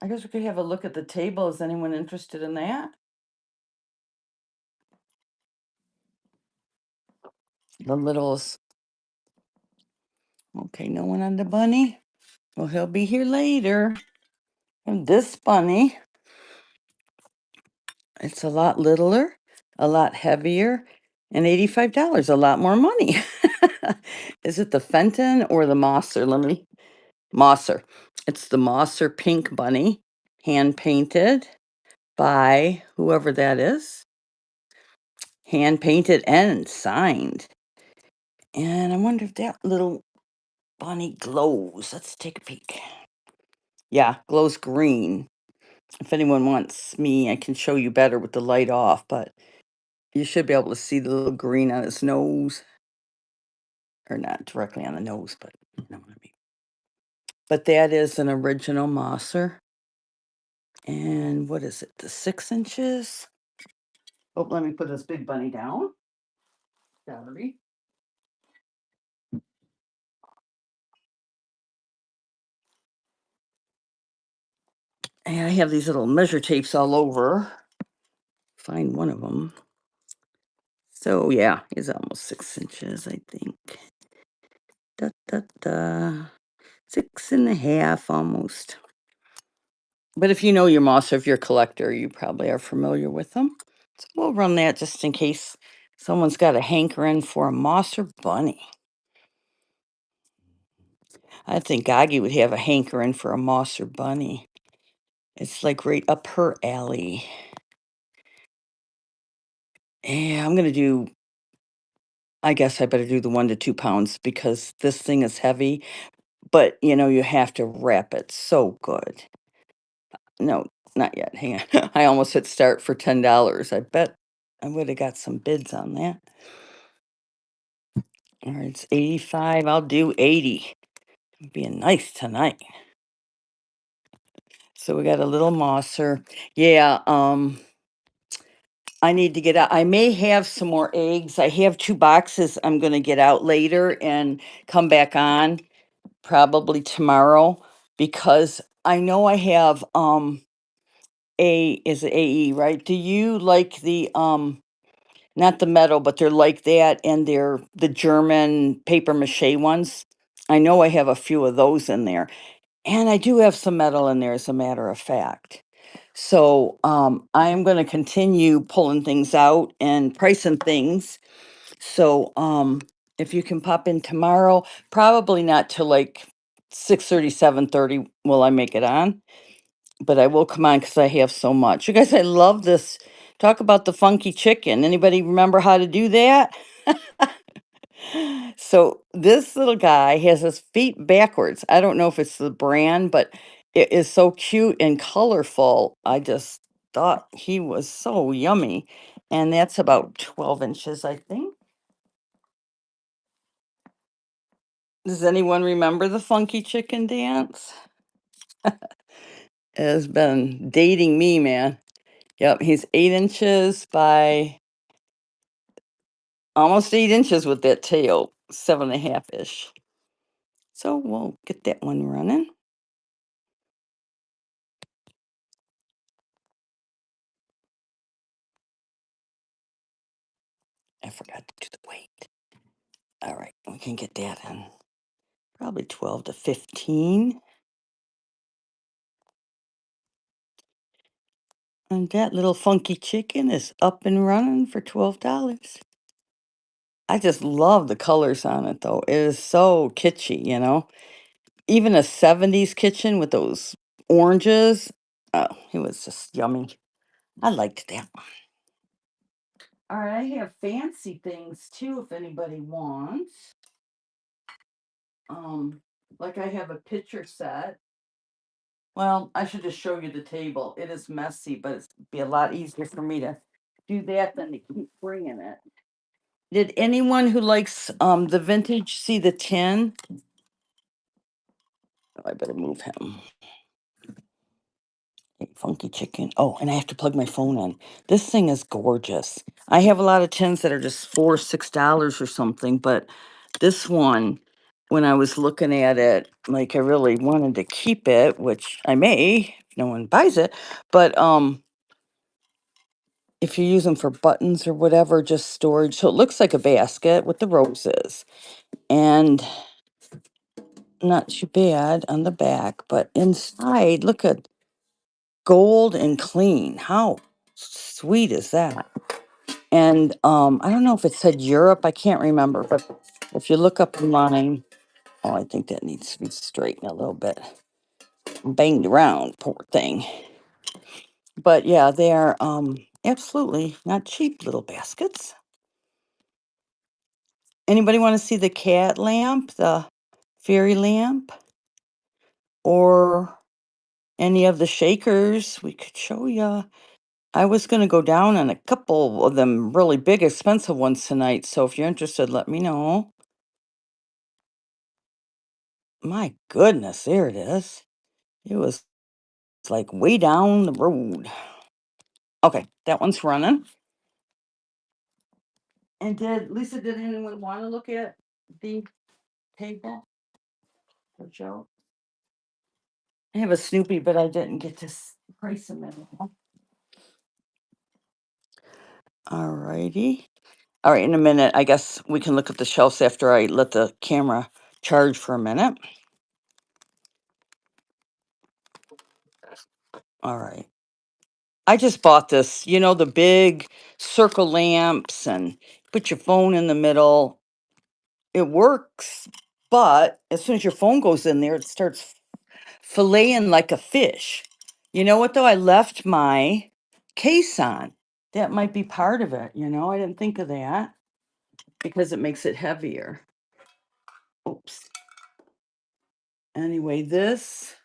Speaker 1: I guess we could have a look at the table. Is anyone interested in that? The littles. Okay, no one on the bunny. Well, he'll be here later. And this bunny, it's a lot littler, a lot heavier, and $85, a lot more money. Is it the Fenton or the Mosser? Mosser. It's the Mosser Pink Bunny, hand painted by whoever that is. Hand painted and signed. And I wonder if that little bunny glows. Let's take a peek. Yeah, glows green. If anyone wants me, I can show you better with the light off, but you should be able to see the little green on his nose. Or not directly on the nose, but you know what I mean. But that is an original Mosser. And what is it? The 6 inches? Oh, let me put this big bunny down. Sorry. And I have these little measure tapes all over. Find one of them. So yeah, he's almost 6 inches, I think. Da da da. 6.5 almost. But if you know your moss, or if you're a collector, you probably are familiar with them. So we'll run that just in case someone's got a hankering for a moss or bunny. I think Gagi would have a hankering for a moss or bunny. It's like right up her alley. Yeah, I'm gonna do. I guess I better do the 1 to 2 pounds because this thing is heavy. But you have to wrap it so good. No, not yet. Hang on. I almost hit start for $10. I bet I would have got some bids on that. All right, it's 85. I'll do 80. Being nice tonight. So we got a little mosser. Yeah, I need to get out. I may have some more eggs. I have 2 boxes I'm gonna get out later and come back on probably tomorrow because I know I have A is AE, right? Do you like the not the metal, but they're like that and they're the German paper mache ones? I know I have a few of those in there. And I do have some metal in there, as a matter of fact. So I am going to continue pulling things out and pricing things. So if you can pop in tomorrow, probably not till like 6:30, 7:30 will I make it on. But I will come on because I have so much. You guys, I love this. Talk about the funky chicken. Anybody remember how to do that? So this little guy has his feet backwards. I don't know if it's the brand, but it is so cute and colorful. I just thought he was so yummy. And that's about 12 inches, I think. Does anyone remember the funky chicken dance? It has been dating me, man. Yep, he's 8 inches by almost 8 inches with that tail, 7.5 ish. So we'll get that one running. I forgot to do the weight. All right, we can get that in. Probably 12 to 15. And that little funky chicken is up and running for $12. I just love the colors on it though. It is so kitschy. Even a 70s kitchen with those oranges. Oh, it was just yummy. I liked that. All right, I have fancy things too if anybody wants. Um, like I have a picture set. Well, I should just show you the table. It is messy, but it'd be a lot easier for me to do that than to keep bringing it. Did anyone who likes the vintage see the tin? Oh, I better move him. Hey, funky chicken. Oh, and I have to plug my phone in. This thing is gorgeous. I have a lot of tins that are just $4, $6 or something, but this one, when I was looking at it, like I really wanted to keep it, which I may if no one buys it, but if you use them for buttons or whatever, just storage. So it looks like a basket with the roses and not too bad on the back, but inside, look at gold and clean. How sweet is that? And I don't know if it said Europe, I can't remember, but if you look up online, oh, I think that needs to be straightened a little bit. Banged around, poor thing. But yeah, they are absolutely not cheap little baskets. Anybody want to see the cat lamp, the fairy lamp, or any of the shakers? We could show you. I was going to go down on a couple of them really big, expensive ones tonight. So if you're interested, let me know. My goodness, there it is. It was like way down the road. Okay, that one's running. And did anyone want to look at the table for Joe? I have a Snoopy, but I didn't get to price him in. All righty. All right, in a minute, I guess we can look at the shelves after I let the camera charge for a minute. All right. I just bought this, the big circle lamps and put your phone in the middle. It works, but as soon as your phone goes in there, it starts filleting like a fish. You know what, though? I left my case on. That might be part of it, I didn't think of that because it makes it heavier. Oops. Anyway, this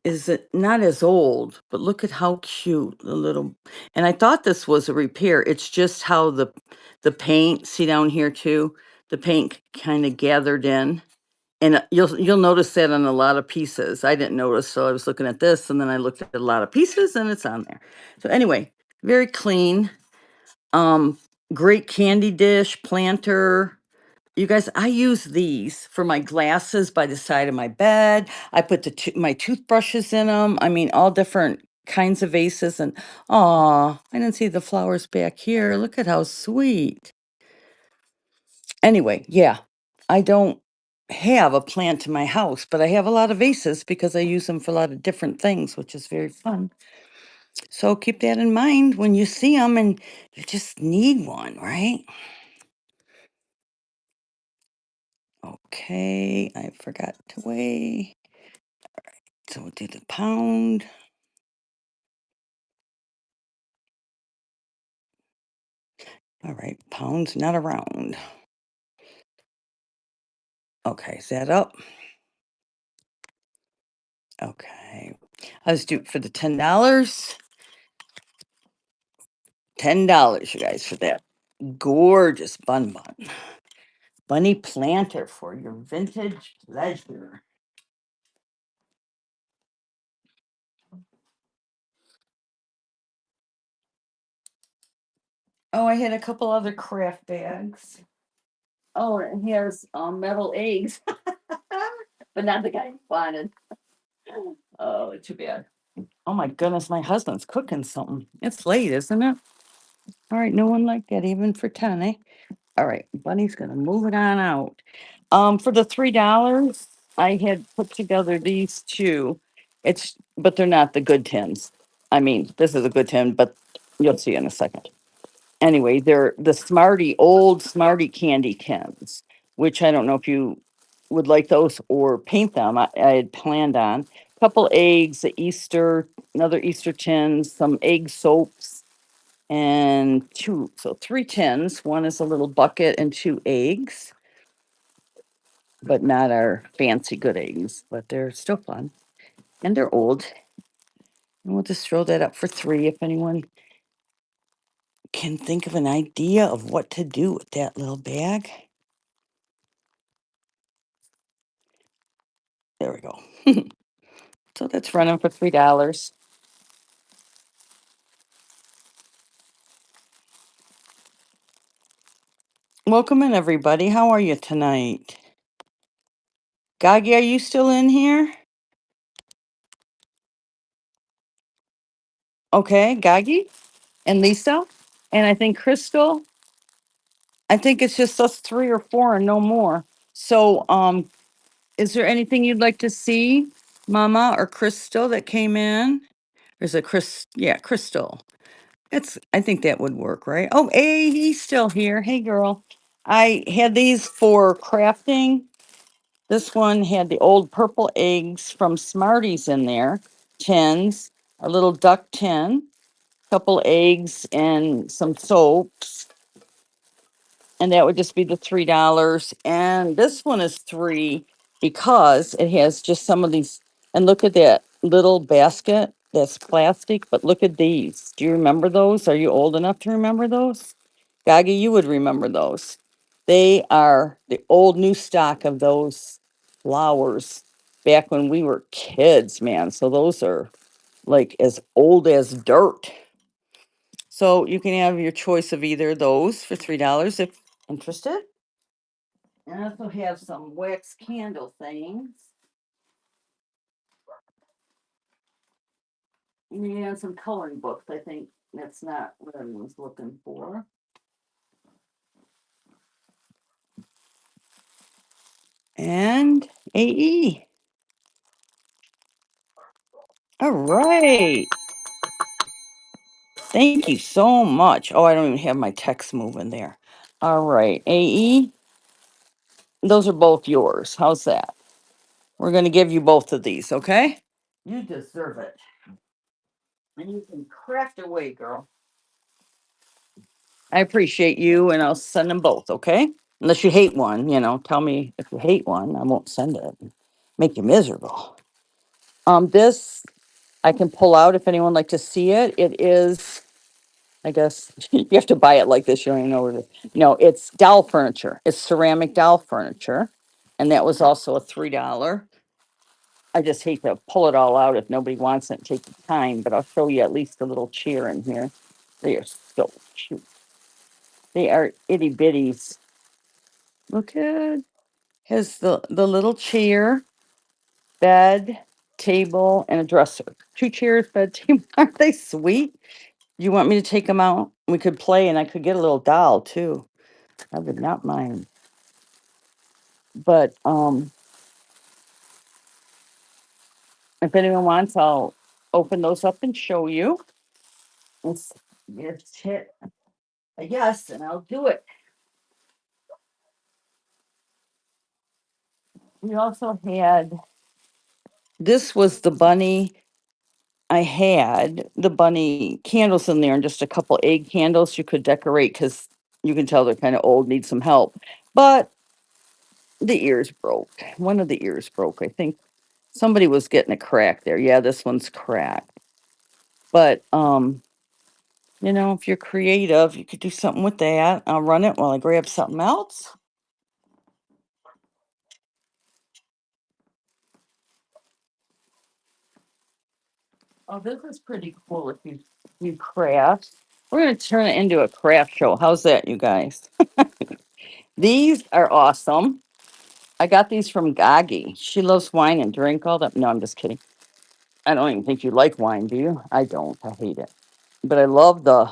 Speaker 1: is not as old, but look at how cute the little. And I thought this was a repair. It's just how the paint, see down here too, the paint kind of gathered in. And you'll notice that on a lot of pieces. I didn't notice, so I was looking at this, and then I looked at a lot of pieces, and it's on there. So anyway, very clean. Um, Great candy dish, planter. You guys, I use these for my glasses by the side of my bed. I put my toothbrushes in them. I mean, all different kinds of vases. And I didn't see the flowers back here. Look at how sweet. Anyway, yeah, I don't have a plant in my house, but I have a lot of vases because I use them for a lot of different things, which is very fun. So keep that in mind when you see them and you just need one, right? Okay, I forgot to weigh. So we'll do the pound. All right, pounds not around. Okay, is that up? Okay. Let's do it for the $10. $10, you guys, for that gorgeous bun. Bunny planter for your vintage pleasure. Oh, I had a couple other craft bags. Oh, and here's metal eggs, but not the kind you wanted. Oh, too bad. Oh my goodness, my husband's cooking something. It's late, isn't it? All right, no one like that, even for 10, eh? All right, Bunny's gonna move it on out. For the $3, I had put together these two. But they're not the good tins. I mean, this is a good tin, but you'll see in a second. Anyway, they're the old Smarty candy tins, which I don't know if you would like those or paint them. I had planned on couple eggs, another Easter tins, some egg soaps, and so 3 tins. One is a little bucket and 2 eggs, but not our fancy good eggs, but they're still fun and they're old. And we'll just throw that up for 3 if anyone can think of an idea of what to do with that little bag. There we go. So that's running for $3. Welcome in, everybody. How are you tonight? Gagi, are you still in here? Okay, Gagi and Lisa. And I think Crystal. I think it's just us 3 or 4 and no more. So, is there anything you'd like to see, Mama or Crystal, that came in? Or is it Chris? Yeah, Crystal. I think that would work, right? Oh, hey, he's still here. Hey, girl. I had these for crafting. This one had the old purple eggs from Smarties in there, tins, a little duck tin, couple eggs, and some soaps. And that would just be the $3. And this one is three because it has just some of these. And look at that little basket that's plastic, but look at these. Do you remember those? Are you old enough to remember those? Gagi, you would remember those. They are the old new stock of those flowers back when we were kids, man. So those are like as old as dirt. So you can have your choice of either of those for $3 if interested. And I also have some wax candle things. And some coloring books. I think that's not what everyone's looking for. And AE. All right. Thank you so much. Oh, I don't even have my text moving there. All right. AE, those are both yours. How's that? We're going to give you both of these, okay? You deserve it. And you can craft away, girl. I appreciate you, and I'll send them both, okay? Unless you hate one, tell me if you hate one. I won't send it. Make you miserable. This I can pull out if anyone like to see it. It is, I guess, you have to buy it like this. You don't even know what it is. No, it's doll furniture. It's ceramic doll furniture, and that was also a $3. I just hate to pull it all out if nobody wants it. Take the time, but I'll show you at least a little chair in here. They are so cute. They are itty bitties. Look at has the little chair, bed, table, and a dresser. Two chairs, bed, table. Aren't they sweet? You want me to take them out? We could play, and I could get a little doll too. I would not mind. But if anyone wants, I'll open those up and show you. It's hit a yes, and I'll do it. We also had this was the bunny. I had the bunny candles in there and just a couple egg candles you could decorate because you can tell they're kind of old, need some help. But the ears broke. One of the ears broke. I think somebody was getting a crack there. Yeah, this one's cracked. But if you're creative, you could do something with that. I'll run it while I grab something else. Oh, this is pretty cool if you craft. We're gonna turn it into a craft show. How's that, you guys? These are awesome. I got these from Gagi. She loves wine and drink all that. No, I'm just kidding. I don't even think you like wine, do you? I don't. I hate it. But I love the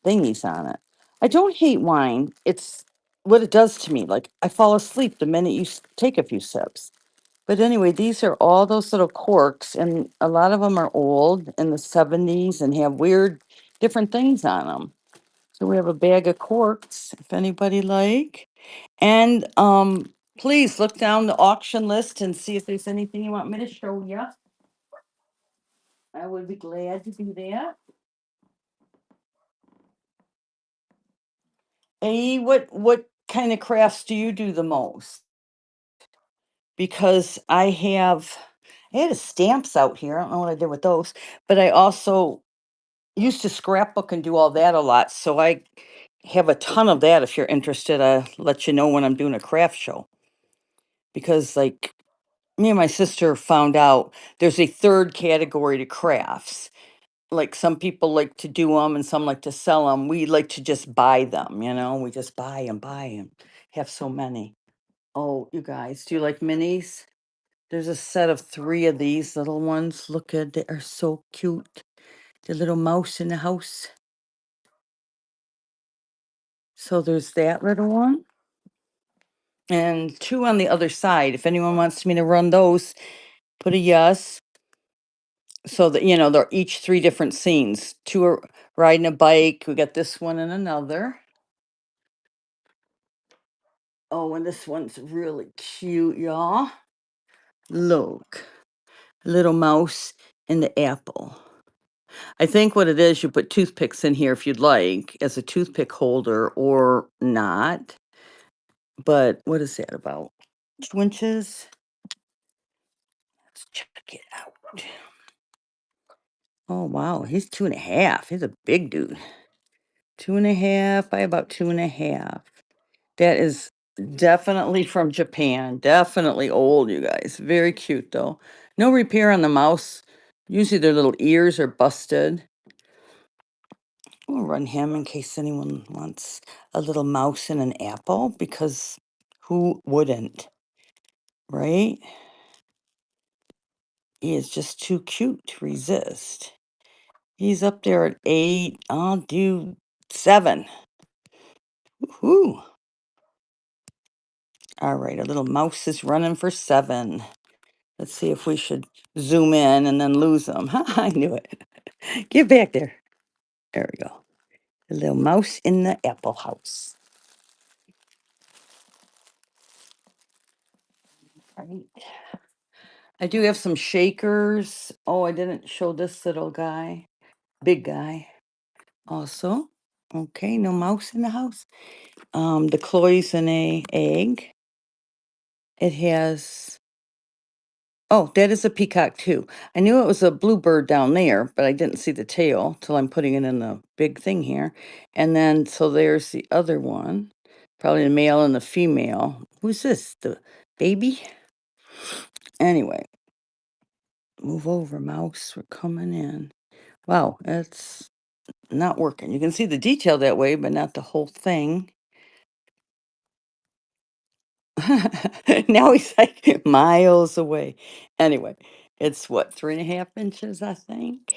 Speaker 1: thingies on it. I don't hate wine. It's what it does to me. Like I fall asleep the minute you take a few sips. But anyway, these are all those little corks, and a lot of them are old in the 70s and have weird different things on them. So we have a bag of corks if anybody like. And please look down the auction list and see if there's anything you want me to show you. I would be glad to do that. Hey, what kind of crafts do you do the most? Because I had a stamps out here. I don't know what I did with those, but I also used to scrapbook and do all that a lot. So I have a ton of that if you're interested. I'll let you know when I'm doing a craft show. Because like me and my sister found out there's a third category to crafts. Like some people like to do them and some like to sell them. We like to just buy them, we just buy and have so many. Oh, you guys, do you like minis? There's a set of three of these little ones. Look at they are so cute. The little mouse in the house. So there's that little one. And two on the other side. If anyone wants me to run those, put a yes. So that, they're each three different scenes. Two are riding a bike. We got this one and another. Oh, and this one's really cute, y'all. Look, little mouse and the apple. I think what it is, you put toothpicks in here if you'd like, as a toothpick holder or not. But what is that about? 2 inches? Let's check it out. Oh, wow. He's 2.5. He's a big dude. 2.5 by about 2.5. That is definitely from Japan. Definitely old, you guys. Very cute, though. No repair on the mouse. Usually their little ears are busted. We'll run him in case anyone wants a little mouse and an apple, because who wouldn't, right? He is just too cute to resist. He's up there at 8. I'll do 7. Woohoo. All right, a little mouse is running for 7. Let's see if we should zoom in and then lose them. I knew it. Get back there. There we go. A little mouse in the apple house. Right. I do have some shakers. Oh, I didn't show this little guy. Big guy. Also. Okay, no mouse in the house. The cloisonne egg. It has, oh, that is a peacock too. I knew it was a bluebird down there, but I didn't see the tail till I'm putting it in the big thing here. And then, so there's the other one, probably the male and the female. Who's this? The baby? Anyway, move over, mouse. We're coming in. Wow, it's not working. You can see the detail that way, but not the whole thing. Now he's like miles away. Anyway, it's what, 3.5 inches, I think.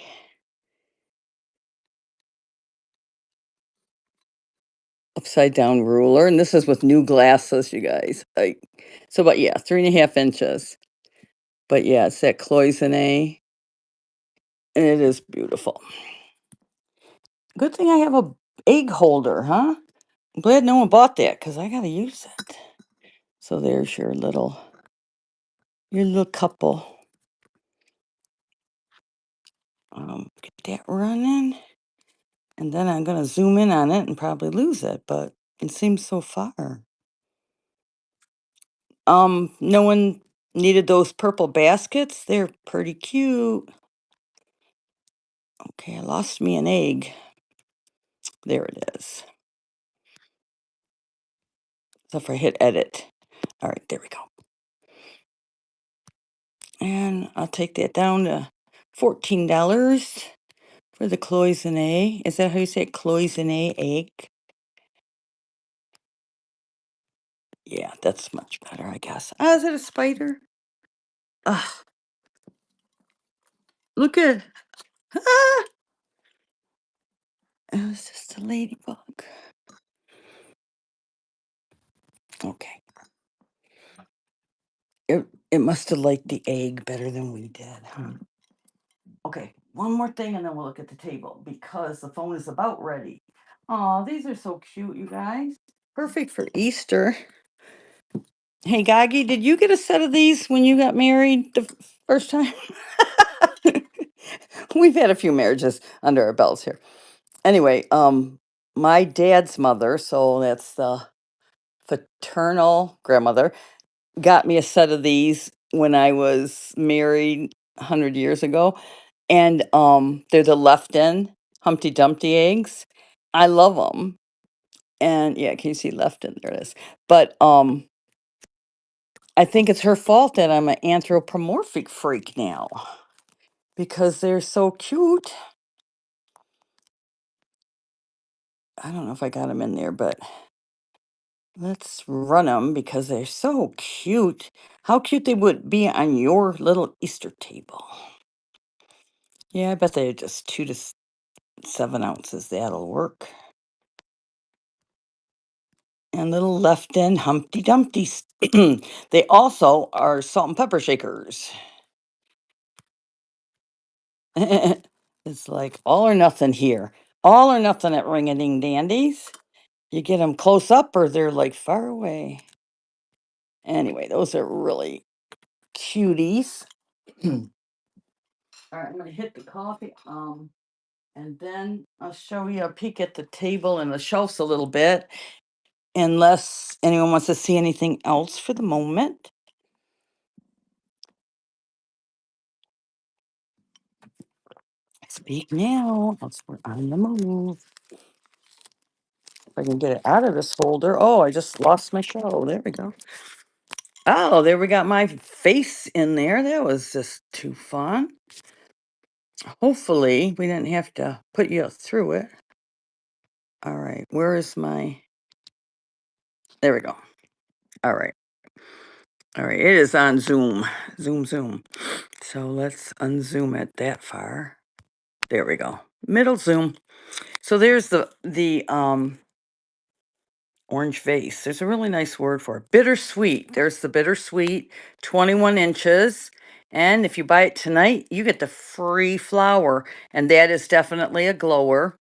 Speaker 1: Upside down ruler, and this is with new glasses, you guys. Like, so, but yeah, 3.5 inches. But yeah, it's that cloisonne, and it is beautiful. Good thing I have a egg holder, huh? I'm glad no one bought that because I gotta use it. So there's your little couple. Get that running, and then I'm gonna zoom in on it and probably lose it, but it seems so far. No one needed those purple baskets. They're pretty cute. Okay, I lost me an egg. There it is. So if I hit edit. All right, there we go. And I'll take that down to $14 for the cloisonne. Is that how you say it? Cloisonne egg? Yeah, that's much better, I guess. Oh, is it a spider? Ah, look at, ah, it was just a ladybug. Okay. It must have liked the egg better than we did, huh? Okay, one more thing and then we'll look at the table because the phone is about ready. Oh, these are so cute, you guys. Perfect for Easter. Hey, Gagi, did you get a set of these when you got married the first time? We've had a few marriages under our belts here. Anyway, my dad's mother, so that's the paternal grandmother, got me a set of these when I was married 100 years ago. And they're the left-in Humpty Dumpty eggs. I love them. And yeah, can you see left-in? There it is. But I think it's her fault that I'm an anthropomorphic freak now because they're so cute. I don't know if I got them in there, but let's run them because they're so cute. How cute they would be on your little Easter table. Yeah, I bet they're just 2 to 7 ounces. That'll work. And little left in Humpty Dumptys. They also are salt and pepper shakers. It's like all or nothing here. All or nothing at Ring-a-Ding Dandies. You get them close up or they're like far away. Anyway, those are really cuties. All right, I'm gonna hit the coffee. And then I'll show you a peek at the table and the shelves a little bit, unless anyone wants to see anything else for the moment. Speak now. We're on the move. If I can get it out of this folder. Oh, I just lost my show. There we go. Oh, there we got my face in there. That was just too fun. Hopefully, we didn't have to put you through it. All right, where is my. There we go. All right. All right, it is on Zoom. Zoom. So let's unzoom it that far. There we go. Middle zoom. So there's the orange vase. There's a really nice word for it. Bittersweet. There's the bittersweet, 21 inches. And if you buy it tonight, you get the free flower. And that is definitely a glower.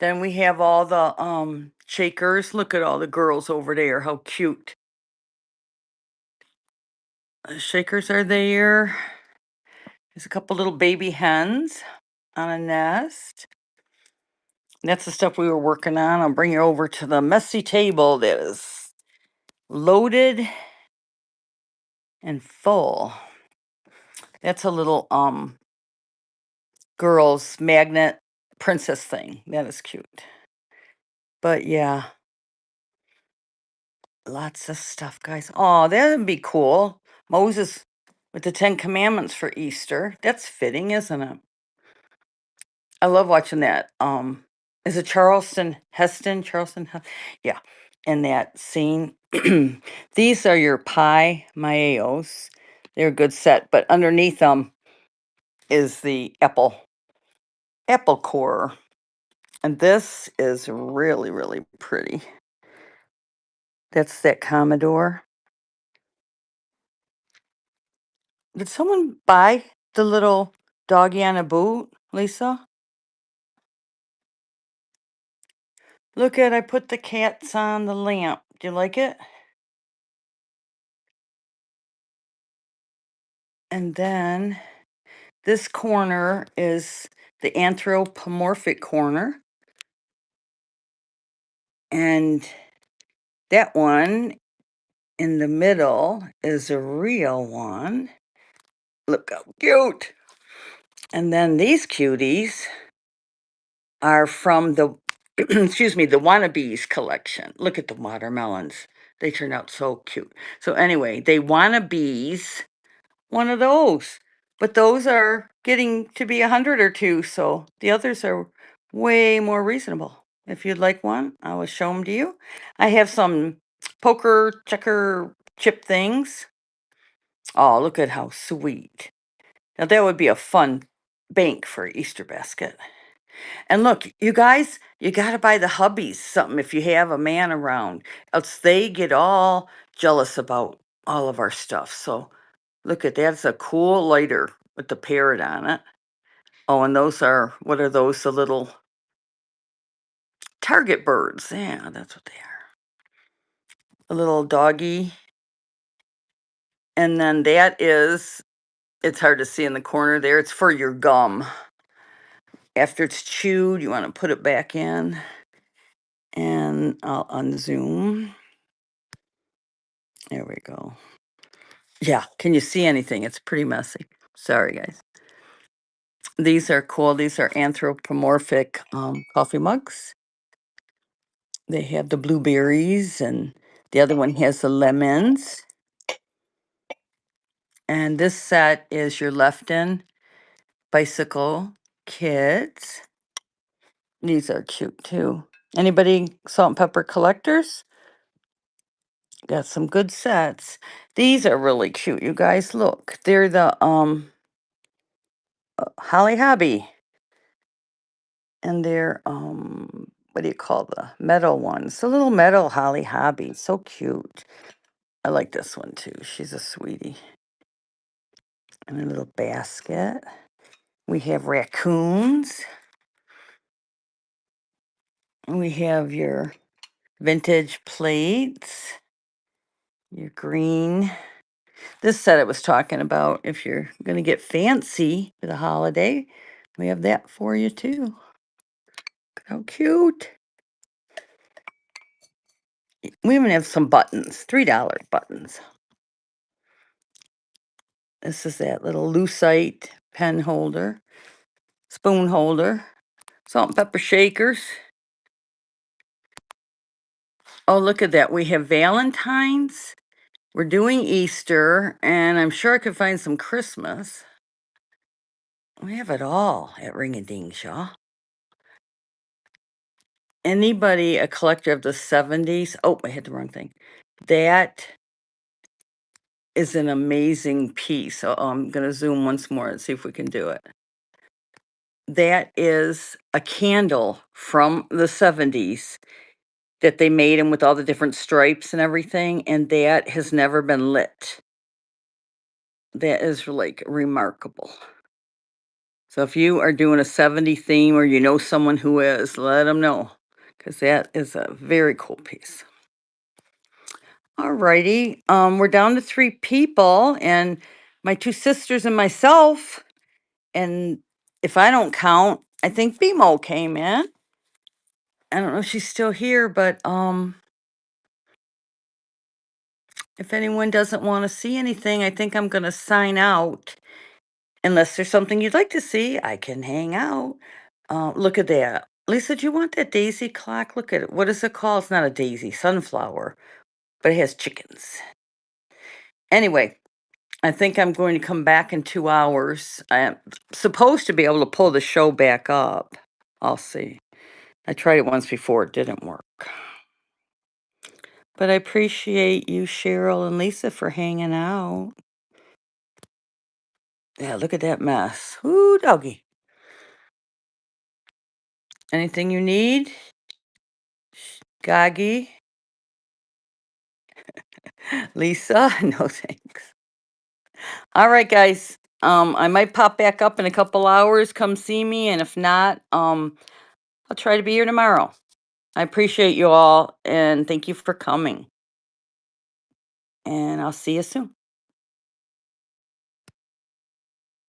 Speaker 1: Then we have all the shakers. Look at all the girls over there. How cute. The shakers are there. There's a couple little baby hens on a nest. That's the stuff we were working on. I'll bring you over to the messy table that is loaded and full. That's a little girl's magnet princess thing. That is cute. But yeah, lots of stuff, guys. Oh, that would be cool. Moses with the 10 Commandments for Easter. That's fitting, isn't it? I love watching that. Is it Charleston Heston? Yeah. In that scene. These are your pie mayos. They're a good set, but underneath them is the apple core. And this is really, really pretty. That's that Commodore. Did someone buy the little doggy on a boot, Lisa? Look at, I put the cats on the lamp. Do you like it? And then this corner is the anthropomorphic corner. And that one in the middle is a real one. Look how cute. And then these cuties are from the, excuse me, the Wannabes collection. Look at the watermelons. They turn out so cute. So anyway, they Wannabes, one of those. But those are getting to be 100 or two, so the others are way more reasonable. If you'd like one, I will show them to you. I have some poker, checker, chip things. Oh, look at how sweet. Now that would be a fun bank for Easter basket. And look, you guys, you got to buy the hubbies something if you have a man around, else they get all jealous about all of our stuff. So look at that. It's a cool lighter with the parrot on it. Oh, and those are, what are those? The little target birds. Yeah, that's what they are. A little doggy. And then that is, it's hard to see in the corner there. It's for your gum. After it's chewed, you want to put it back in. And I'll unzoom. There we go. Yeah, can you see anything? It's pretty messy. Sorry, guys. These are cool. These are anthropomorphic coffee mugs. They have the blueberries, and the other one has the lemons. And this set is your Lefton bicycle kits. These are cute too. Anybody salt and pepper collectors? Got some good sets. These are really cute, you guys. Look, they're the Holly Hobby. And they're what do you call the metal ones? The little metal Holly Hobby. So cute. I like this one too. She's a sweetie. And a little basket. We have raccoons. We have your vintage plates, your green. This set I was talking about, if you're going to get fancy for the holiday, we have that for you too. How cute. We even have some buttons, $3 buttons. This is that little lucite pen holder, spoon holder, salt and pepper shakers. Oh, look at that. We have Valentine's. We're doing Easter, and I'm sure I could find some Christmas. We have it all at Ring a Ding Shaw. Anybody a collector of the 70s? Oh, I hit the wrong thing. That is an amazing piece. So I'm going to zoom once more and see if we can do it. That is a candle from the 70s that they made them with all the different stripes and everything, and that has never been lit. That is like remarkable. So if you are doing a 70 theme or you know someone who is, let them know because that is a very cool piece. Alrighty, we're down to 3 people and my 2 sisters and myself. And if I don't count, I think BMO came in. I don't know if she's still here, but if anyone doesn't want to see anything, I think I'm gonna sign out. Unless there's something you'd like to see, I can hang out. Look at that. Lisa, do you want that daisy clock? Look at it. What is it called? It's not a daisy, sunflower, but it has chickens. Anyway, I think I'm going to come back in 2 hours. I'm supposed to be able to pull the show back up. I'll see. I tried it once before, it didn't work. But I appreciate you, Cheryl and Lisa, for hanging out. Yeah, look at that mess. Ooh, doggy. Anything you need? Gaggy? Lisa? No thanks. All right, guys. I might pop back up in a couple hours. Come see me, and if not, I'll try to be here tomorrow. I appreciate you all, and thank you for coming. And I'll see you soon.